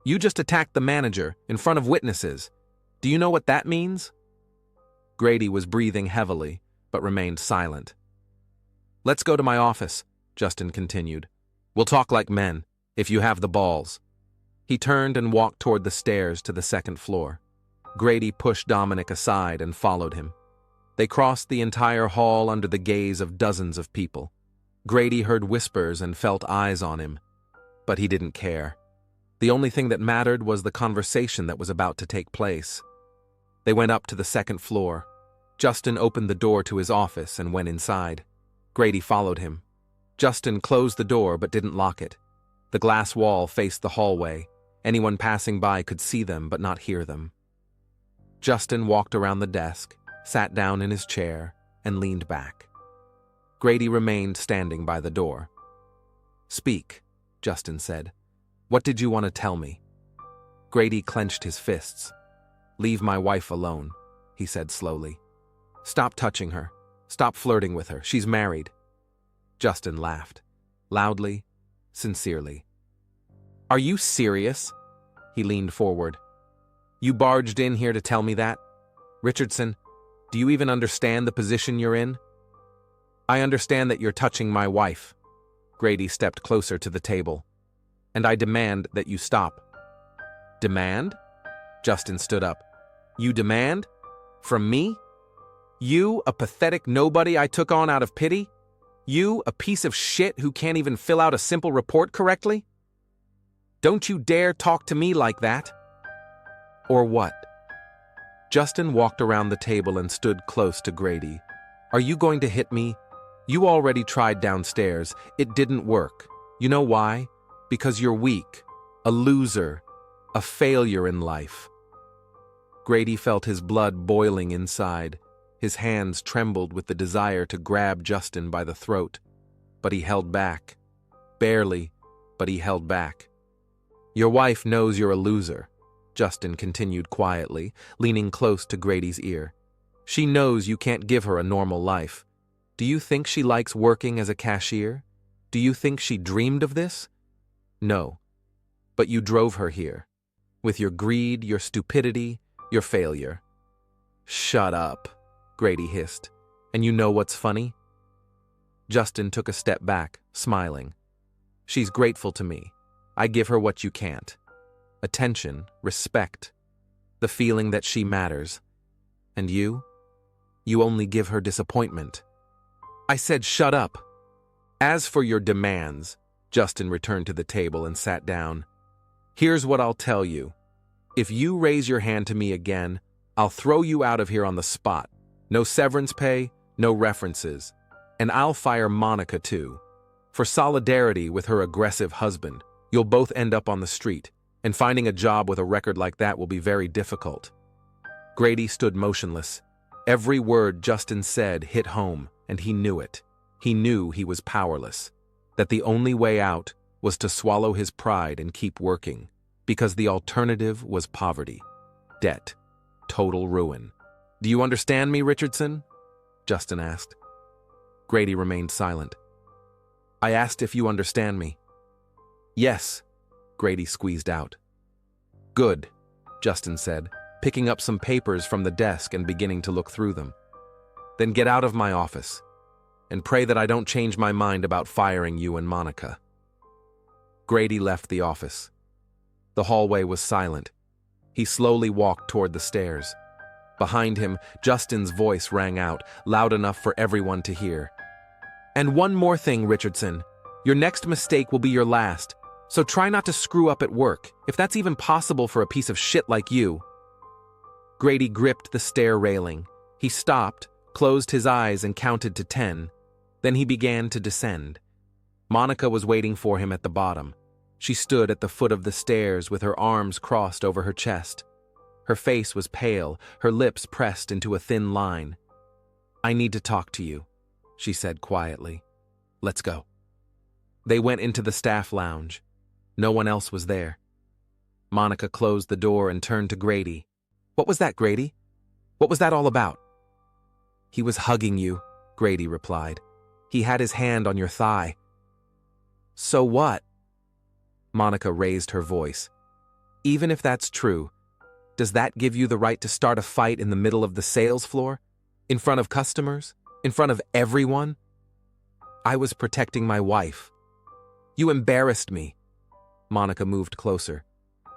"you just attacked the manager in front of witnesses. Do you know what that means?" Grady was breathing heavily, but remained silent. "Let's go to my office," Justin continued. "We'll talk like men, if you have the balls." He turned and walked toward the stairs to the second floor. Grady pushed Dominic aside and followed him. They crossed the entire hall under the gaze of dozens of people. Grady heard whispers and felt eyes on him, but he didn't care. The only thing that mattered was the conversation that was about to take place. They went up to the second floor. Justin opened the door to his office and went inside. Grady followed him. Justin closed the door but didn't lock it. The glass wall faced the hallway. Anyone passing by could see them but not hear them. Justin walked around the desk, sat down in his chair, and leaned back. Grady remained standing by the door. "Speak," Justin said. "What did you want to tell me?" Grady clenched his fists. "Leave my wife alone," he said slowly. "Stop touching her. Stop flirting with her. She's married." Justin laughed, loudly, sincerely. "Are you serious?" He leaned forward. "You barged in here to tell me that? Richardson, do you even understand the position you're in?" "I understand that you're touching my wife." Grady stepped closer to the table. "And I demand that you stop." "Demand?" Justin stood up. "You demand? From me? You, a pathetic nobody I took on out of pity? You, a piece of shit who can't even fill out a simple report correctly? Don't you dare talk to me like that." "Or what?" Justin walked around the table and stood close to Grady. "Are you going to hit me? You already tried downstairs. It didn't work. You know why? Because you're weak, a loser, a failure in life." Grady felt his blood boiling inside. His hands trembled with the desire to grab Justin by the throat, but he held back. Barely, but he held back. "Your wife knows you're a loser," Justin continued quietly, leaning close to Grady's ear. "She knows you can't give her a normal life. Do you think she likes working as a cashier? Do you think she dreamed of this? No. But you drove her here. With your greed, your stupidity, your failure." "Shut up," Grady hissed. "And you know what's funny?" Justin took a step back, smiling. "She's grateful to me. I give her what you can't. Attention, respect, the feeling that she matters. And you? You only give her disappointment." "I said shut up." "As for your demands," Justin returned to the table and sat down. "Here's what I'll tell you. If you raise your hand to me again, I'll throw you out of here on the spot. No severance pay, no references. And I'll fire Monica too. For solidarity with her aggressive husband, you'll both end up on the street, and finding a job with a record like that will be very difficult." Grady stood motionless. Every word Justin said hit home, and he knew it. He knew he was powerless, that the only way out was to swallow his pride and keep working, because the alternative was poverty, debt, total ruin. "Do you understand me, Richardson?" Justin asked. Grady remained silent. "I asked if you understand me." "Yes," Grady squeezed out. "Good," Justin said, picking up some papers from the desk and beginning to look through them. "Then get out of my office, and pray that I don't change my mind about firing you and Monica." Grady left the office. The hallway was silent. He slowly walked toward the stairs. Behind him, Justin's voice rang out, loud enough for everyone to hear. "And one more thing, Richardson. Your next mistake will be your last, so try not to screw up at work, if that's even possible for a piece of shit like you." Grady gripped the stair railing. He stopped, closed his eyes and counted to 10. Then he began to descend. Monica was waiting for him at the bottom. She stood at the foot of the stairs with her arms crossed over her chest. Her face was pale, her lips pressed into a thin line. "I need to talk to you," she said quietly. "Let's go." They went into the staff lounge. No one else was there. Monica closed the door and turned to Grady. "What was that, Grady? What was that all about?" "He was hugging you," Grady replied. "He had his hand on your thigh." "So what?" Monica raised her voice. "Even if that's true, does that give you the right to start a fight in the middle of the sales floor? In front of customers? In front of everyone?" "I was protecting my wife." "You embarrassed me." Monica moved closer.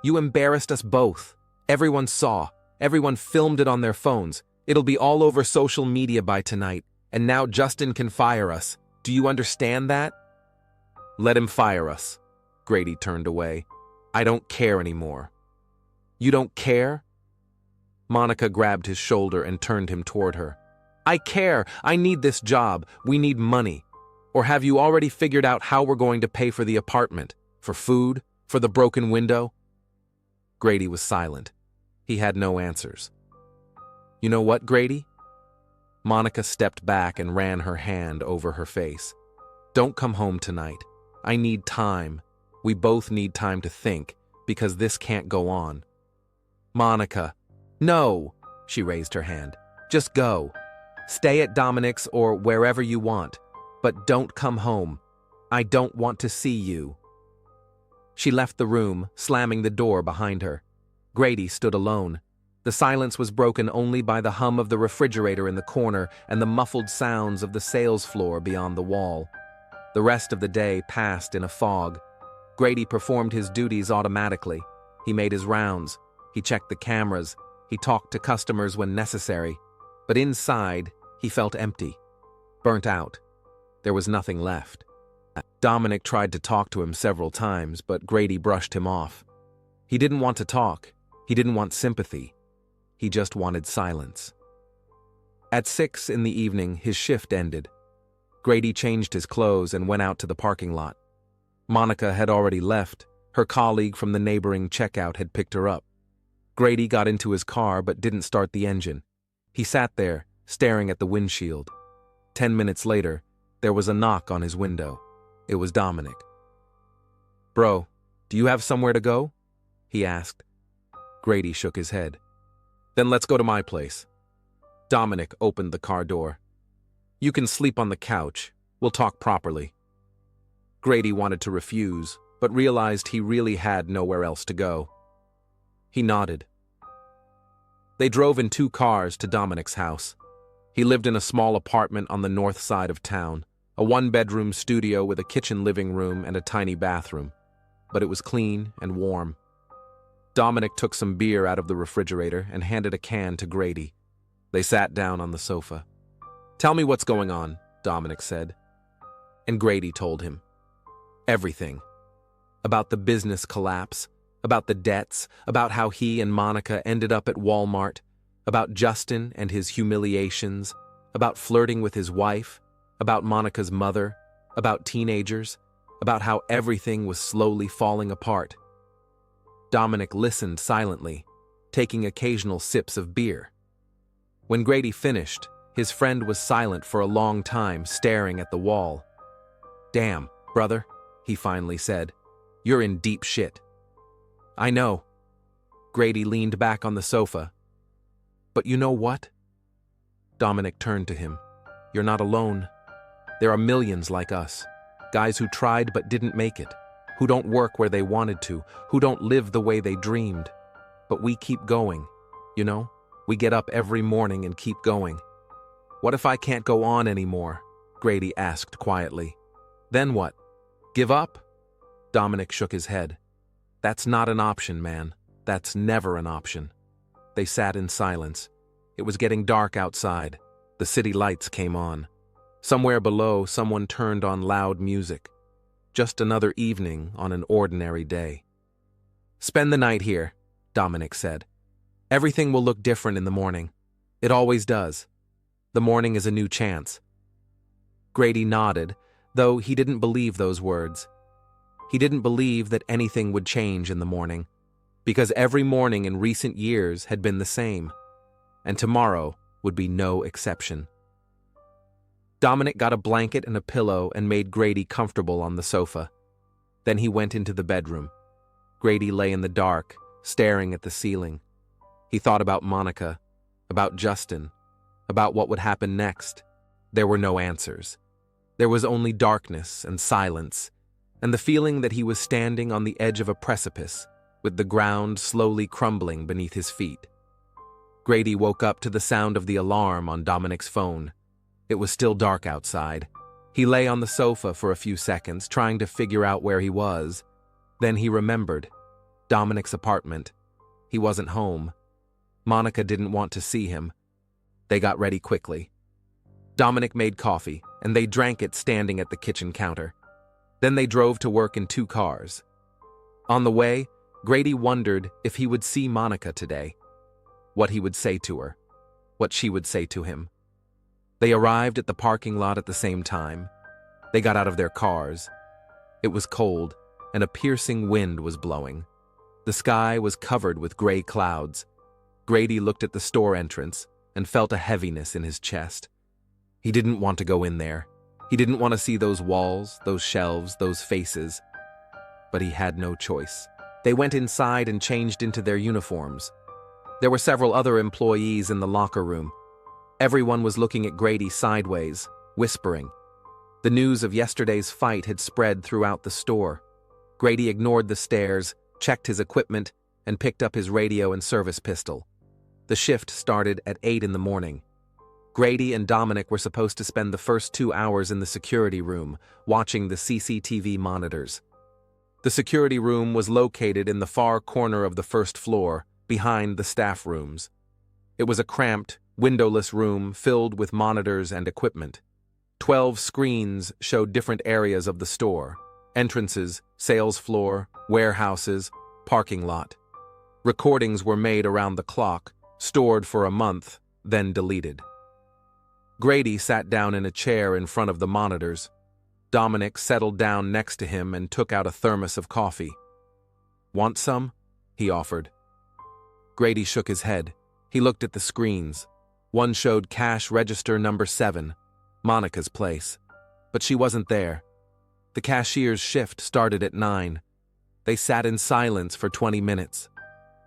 "You embarrassed us both. Everyone saw. Everyone filmed it on their phones. It'll be all over social media by tonight, and now Justin can fire us. Do you understand that?" "Let him fire us." Grady turned away. "I don't care anymore." "You don't care?" Monica grabbed his shoulder and turned him toward her. "I care. I need this job. We need money. Or have you already figured out how we're going to pay for the apartment? For food? For the broken window?" Grady was silent. He had no answers. "You know what, Grady?" Monica stepped back and ran her hand over her face. "Don't come home tonight. I need time. We both need time to think, because this can't go on." "Monica." "No," she raised her hand. "Just go. Stay at Dominic's or wherever you want. But don't come home. I don't want to see you." She left the room, slamming the door behind her. Grady stood alone. The silence was broken only by the hum of the refrigerator in the corner and the muffled sounds of the sales floor beyond the wall. The rest of the day passed in a fog. Grady performed his duties automatically. He made his rounds. He checked the cameras. He talked to customers when necessary. But inside, he felt empty. Burnt out. There was nothing left. Dominic tried to talk to him several times, but Grady brushed him off. He didn't want to talk. He didn't want sympathy. He just wanted silence. At 6 in the evening, his shift ended. Grady changed his clothes and went out to the parking lot. Monica had already left. Her colleague from the neighboring checkout had picked her up. Grady got into his car but didn't start the engine. He sat there, staring at the windshield. 10 minutes later, there was a knock on his window. It was Dominic. Bro, do you have somewhere to go? He asked. Grady shook his head. Then let's go to my place. Dominic opened the car door. You can sleep on the couch. We'll talk properly. Grady wanted to refuse, but realized he really had nowhere else to go. He nodded. They drove in 2 cars to Dominic's house. He lived in a small apartment on the north side of town, a 1-bedroom studio with a kitchen living room and a tiny bathroom. But it was clean and warm. Dominic took some beer out of the refrigerator and handed a can to Grady. They sat down on the sofa. Tell me what's going on, Dominic said. And Grady told him. Everything. About the business collapse, about the debts, about how he and Monica ended up at Walmart, about Justin and his humiliations, about flirting with his wife, about Monica's mother, about teenagers, about how everything was slowly falling apart. Dominic listened silently, taking occasional sips of beer. When Grady finished, his friend was silent for a long time, staring at the wall. Damn, brother, he finally said. You're in deep shit. I know. Grady leaned back on the sofa. But you know what? Dominic turned to him. You're not alone. There are millions like us. Guys who tried but didn't make it. Who don't work where they wanted to. Who don't live the way they dreamed. But we keep going. You know? We get up every morning and keep going. What if I can't go on anymore? Grady asked quietly. Then what? Give up? Dominic shook his head. That's not an option, man. That's never an option. They sat in silence. It was getting dark outside. The city lights came on. Somewhere below, someone turned on loud music. Just another evening on an ordinary day. Spend the night here, Dominic said. Everything will look different in the morning. It always does. The morning is a new chance. Grady nodded, though he didn't believe those words. He didn't believe that anything would change in the morning, because every morning in recent years had been the same, and tomorrow would be no exception. Dominic got a blanket and a pillow and made Grady comfortable on the sofa. Then he went into the bedroom. Grady lay in the dark, staring at the ceiling. He thought about Monica, about Justin, about what would happen next. There were no answers. There was only darkness and silence, and the feeling that he was standing on the edge of a precipice, with the ground slowly crumbling beneath his feet. Grady woke up to the sound of the alarm on Dominic's phone. It was still dark outside. He lay on the sofa for a few seconds, trying to figure out where he was. Then he remembered. Dominic's apartment. He wasn't home. Monica didn't want to see him. They got ready quickly. Dominic made coffee, and they drank it standing at the kitchen counter. Then they drove to work in 2 cars. On the way, Grady wondered if he would see Monica today, what he would say to her, what she would say to him. They arrived at the parking lot at the same time. They got out of their cars. It was cold, and a piercing wind was blowing. The sky was covered with gray clouds. Grady looked at the store entrance and felt a heaviness in his chest. He didn't want to go in there. He didn't want to see those walls, those shelves, those faces. But he had no choice. They went inside and changed into their uniforms. There were several other employees in the locker room. Everyone was looking at Grady sideways, whispering. The news of yesterday's fight had spread throughout the store. Grady ignored the stares, checked his equipment, and picked up his radio and service pistol. The shift started at 8 in the morning. Grady and Dominic were supposed to spend the first 2 hours in the security room, watching the CCTV monitors. The security room was located in the far corner of the first floor, behind the staff rooms. It was a cramped, windowless room filled with monitors and equipment. 12 screens showed different areas of the store: entrances, sales floor, warehouses, parking lot. Recordings were made around the clock, stored for a month, then deleted. Grady sat down in a chair in front of the monitors. Dominic settled down next to him and took out a thermos of coffee. "Want some?" he offered. Grady shook his head. He looked at the screens. One showed cash register number 7, Monica's place. But she wasn't there. The cashier's shift started at 9. They sat in silence for 20 minutes.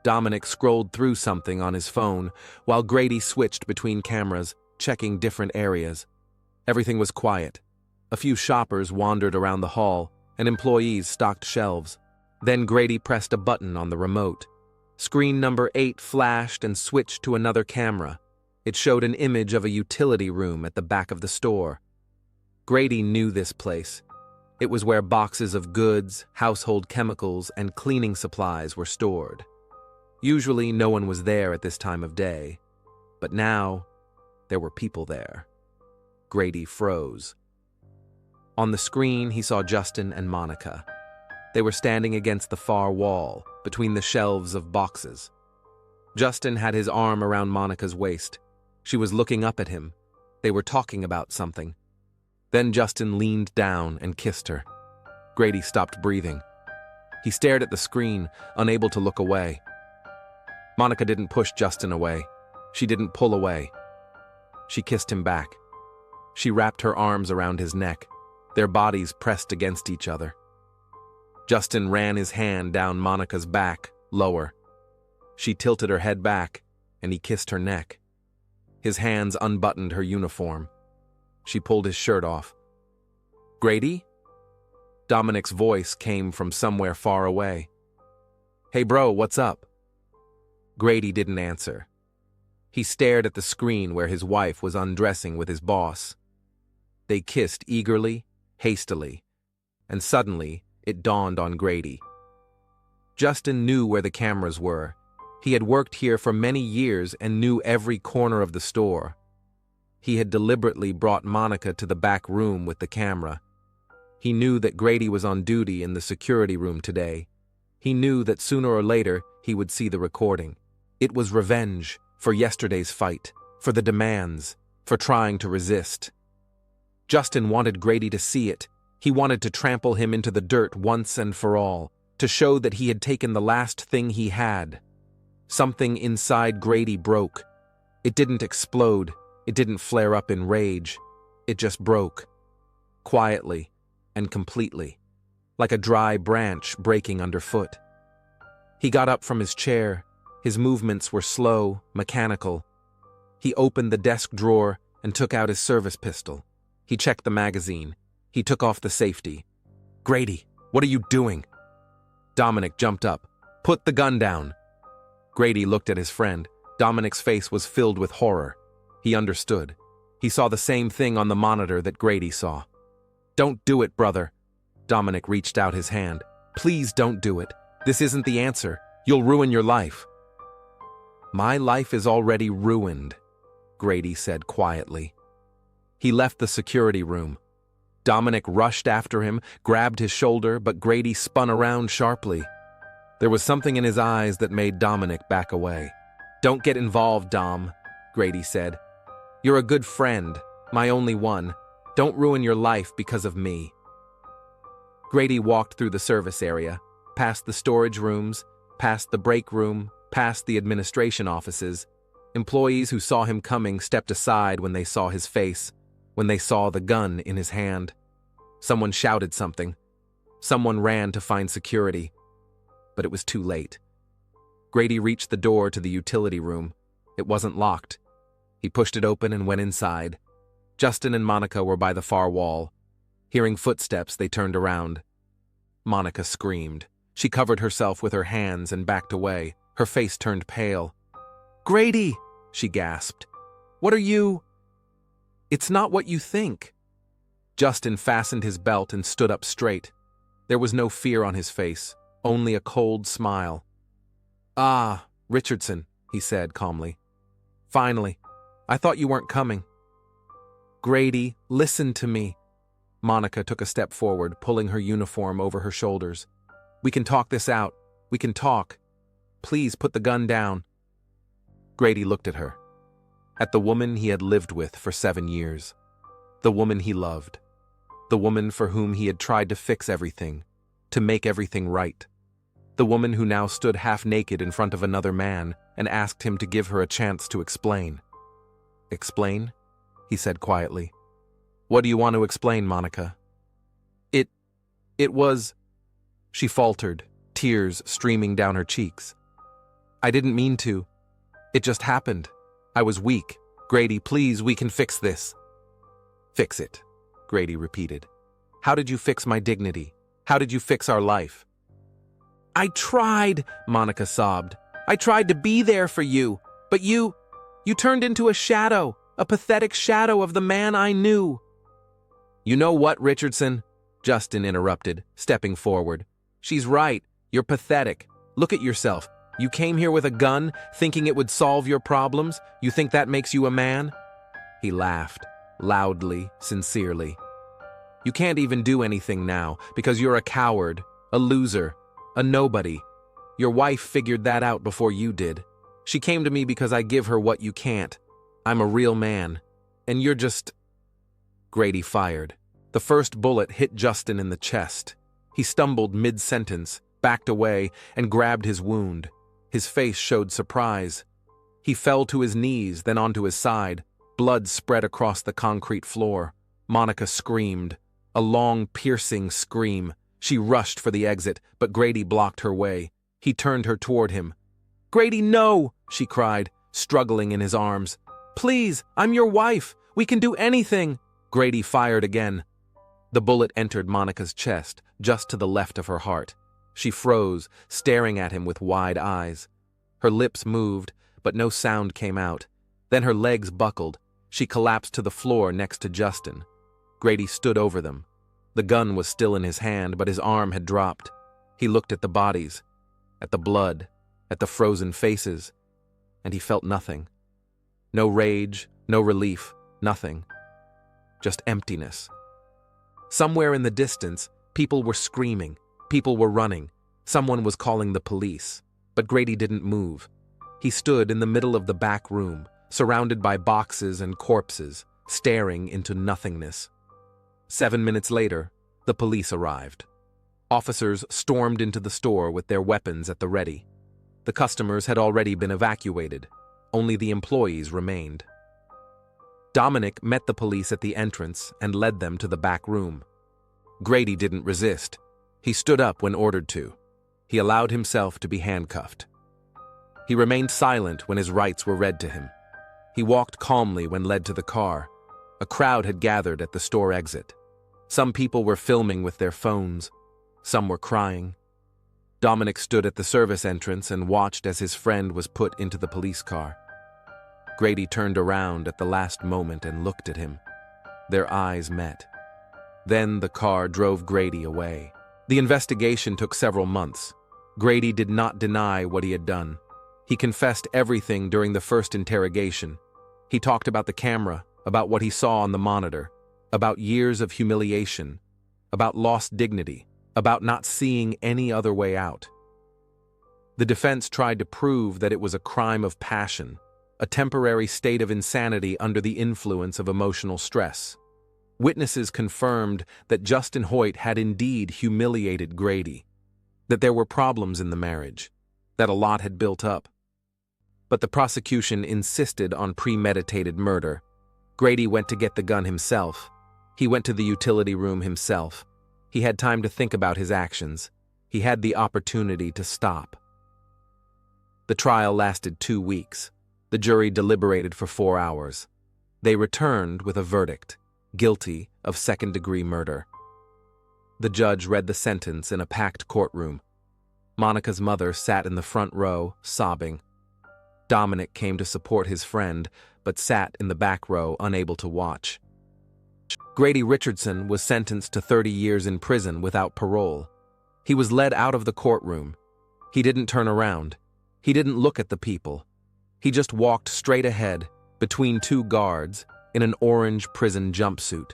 Dominic scrolled through something on his phone, while Grady switched between cameras, checking different areas. Everything was quiet. A few shoppers wandered around the hall, and employees stocked shelves. Then Grady pressed a button on the remote. Screen number 8 flashed and switched to another camera. It showed an image of a utility room at the back of the store. Grady knew this place. It was where boxes of goods, household chemicals, and cleaning supplies were stored. Usually, no one was there at this time of day. But now, there were people there. Grady froze. On the screen, he saw Justin and Monica. They were standing against the far wall, between the shelves of boxes. Justin had his arm around Monica's waist. She was looking up at him. They were talking about something. Then Justin leaned down and kissed her. Grady stopped breathing. He stared at the screen, unable to look away. Monica didn't push Justin away. She didn't pull away. She kissed him back. She wrapped her arms around his neck. Their bodies pressed against each other. Justin ran his hand down Monica's back, lower. She tilted her head back, and he kissed her neck. His hands unbuttoned her uniform. She pulled his shirt off. "Grady?" Dominic's voice came from somewhere far away. "Hey bro, what's up?" Grady didn't answer. He stared at the screen where his wife was undressing with his boss. They kissed eagerly, hastily, and suddenly it dawned on Grady. Justin knew where the cameras were. He had worked here for many years and knew every corner of the store. He had deliberately brought Monica to the back room with the camera. He knew that Grady was on duty in the security room today. He knew that sooner or later he would see the recording. It was revenge for yesterday's fight, for the demands, for trying to resist. Justin wanted Grady to see it. He wanted to trample him into the dirt once and for all, to show that he had taken the last thing he had. Something inside Grady broke. It didn't explode. It didn't flare up in rage. It just broke. Quietly and completely, like a dry branch breaking underfoot. He got up from his chair. His movements were slow, mechanical. He opened the desk drawer and took out his service pistol. He checked the magazine. He took off the safety. "Grady, what are you doing?" Dominic jumped up. "Put the gun down." Grady looked at his friend. Dominic's face was filled with horror. He understood. He saw the same thing on the monitor that Grady saw. "Don't do it, brother." Dominic reached out his hand. "Please don't do it. This isn't the answer. You'll ruin your life." "My life is already ruined," Grady said quietly. He left the security room. Dominic rushed after him, grabbed his shoulder, but Grady spun around sharply. There was something in his eyes that made Dominic back away. "Don't get involved, Dom," Grady said. "You're a good friend, my only one. Don't ruin your life because of me." Grady walked through the service area, past the storage rooms, past the break room, past the administration offices. Employees who saw him coming stepped aside when they saw his face, when they saw the gun in his hand. Someone shouted something. Someone ran to find security. But it was too late. Grady reached the door to the utility room. It wasn't locked. He pushed it open and went inside. Justin and Monica were by the far wall. Hearing footsteps, they turned around. Monica screamed. She covered herself with her hands and backed away. Her face turned pale. "Grady!" she gasped. "What are you—" "It's not what you think." Justin fastened his belt and stood up straight. There was no fear on his face, only a cold smile. "Ah, Richardson," he said calmly. "Finally. I thought you weren't coming." "Grady, listen to me." Monica took a step forward, pulling her uniform over her shoulders. "We can talk this out. We can talk. Please put the gun down." Grady looked at her. At the woman he had lived with for 7 years. The woman he loved. The woman for whom he had tried to fix everything, to make everything right. The woman who now stood half naked in front of another man and asked him to give her a chance to explain. "Explain?" he said quietly. "What do you want to explain, Monica?" It was..." She faltered, tears streaming down her cheeks. I didn't mean to. It just happened. I was weak. Grady, please, we can fix this. Fix it, Grady repeated. How did you fix my dignity? How did you fix our life? I tried, Monica sobbed. I tried to be there for you, but you turned into a shadow, a pathetic shadow of the man I knew. You know what, Richardson? Justin interrupted, stepping forward. She's right. You're pathetic. Look at yourself. You came here with a gun, thinking it would solve your problems. You think that makes you a man? He laughed, loudly, sincerely. You can't even do anything now, because you're a coward, a loser, a nobody. Your wife figured that out before you did. She came to me because I give her what you can't. I'm a real man. And you're just... Grady fired. The first bullet hit Justin in the chest. He stumbled mid-sentence, backed away, and grabbed his wound. His face showed surprise. He fell to his knees, then onto his side. Blood spread across the concrete floor. Monica screamed. A long, piercing scream. She rushed for the exit, but Grady blocked her way. He turned her toward him. Grady, no! She cried, struggling in his arms. Please, I'm your wife. We can do anything. Grady fired again. The bullet entered Monica's chest, just to the left of her heart. She froze, staring at him with wide eyes. Her lips moved, but no sound came out. Then her legs buckled. She collapsed to the floor next to Justin. Grady stood over them. The gun was still in his hand, but his arm had dropped. He looked at the bodies, at the blood, at the frozen faces, and he felt nothing. No rage, no relief, nothing. Just emptiness. Somewhere in the distance, people were screaming. People were running. Someone was calling the police. But Grady didn't move. He stood in the middle of the back room, surrounded by boxes and corpses, staring into nothingness. 7 minutes later, the police arrived. Officers stormed into the store with their weapons at the ready. The customers had already been evacuated. Only the employees remained. Dominic met the police at the entrance and led them to the back room. Grady didn't resist. He stood up when ordered to. He allowed himself to be handcuffed. He remained silent when his rights were read to him. He walked calmly when led to the car. A crowd had gathered at the store exit. Some people were filming with their phones. Some were crying. Dominic stood at the service entrance and watched as his friend was put into the police car. Grady turned around at the last moment and looked at him. Their eyes met. Then the car drove Grady away. The investigation took several months. Grady did not deny what he had done. He confessed everything during the first interrogation. He talked about the camera, about what he saw on the monitor, about years of humiliation, about lost dignity, about not seeing any other way out. The defense tried to prove that it was a crime of passion, a temporary state of insanity under the influence of emotional stress. Witnesses confirmed that Justin Hoyt had indeed humiliated Grady, that there were problems in the marriage, that a lot had built up. But the prosecution insisted on premeditated murder. Grady went to get the gun himself. He went to the utility room himself. He had time to think about his actions. He had the opportunity to stop. The trial lasted 2 weeks. The jury deliberated for 4 hours. They returned with a verdict, guilty of second-degree murder. The judge read the sentence in a packed courtroom. Monica's mother sat in the front row, sobbing. Dominic came to support his friend, but sat in the back row, unable to watch. Grady Richardson was sentenced to 30 years in prison without parole. He was led out of the courtroom. He didn't turn around. He didn't look at the people. He just walked straight ahead, between 2 guards, in an orange prison jumpsuit.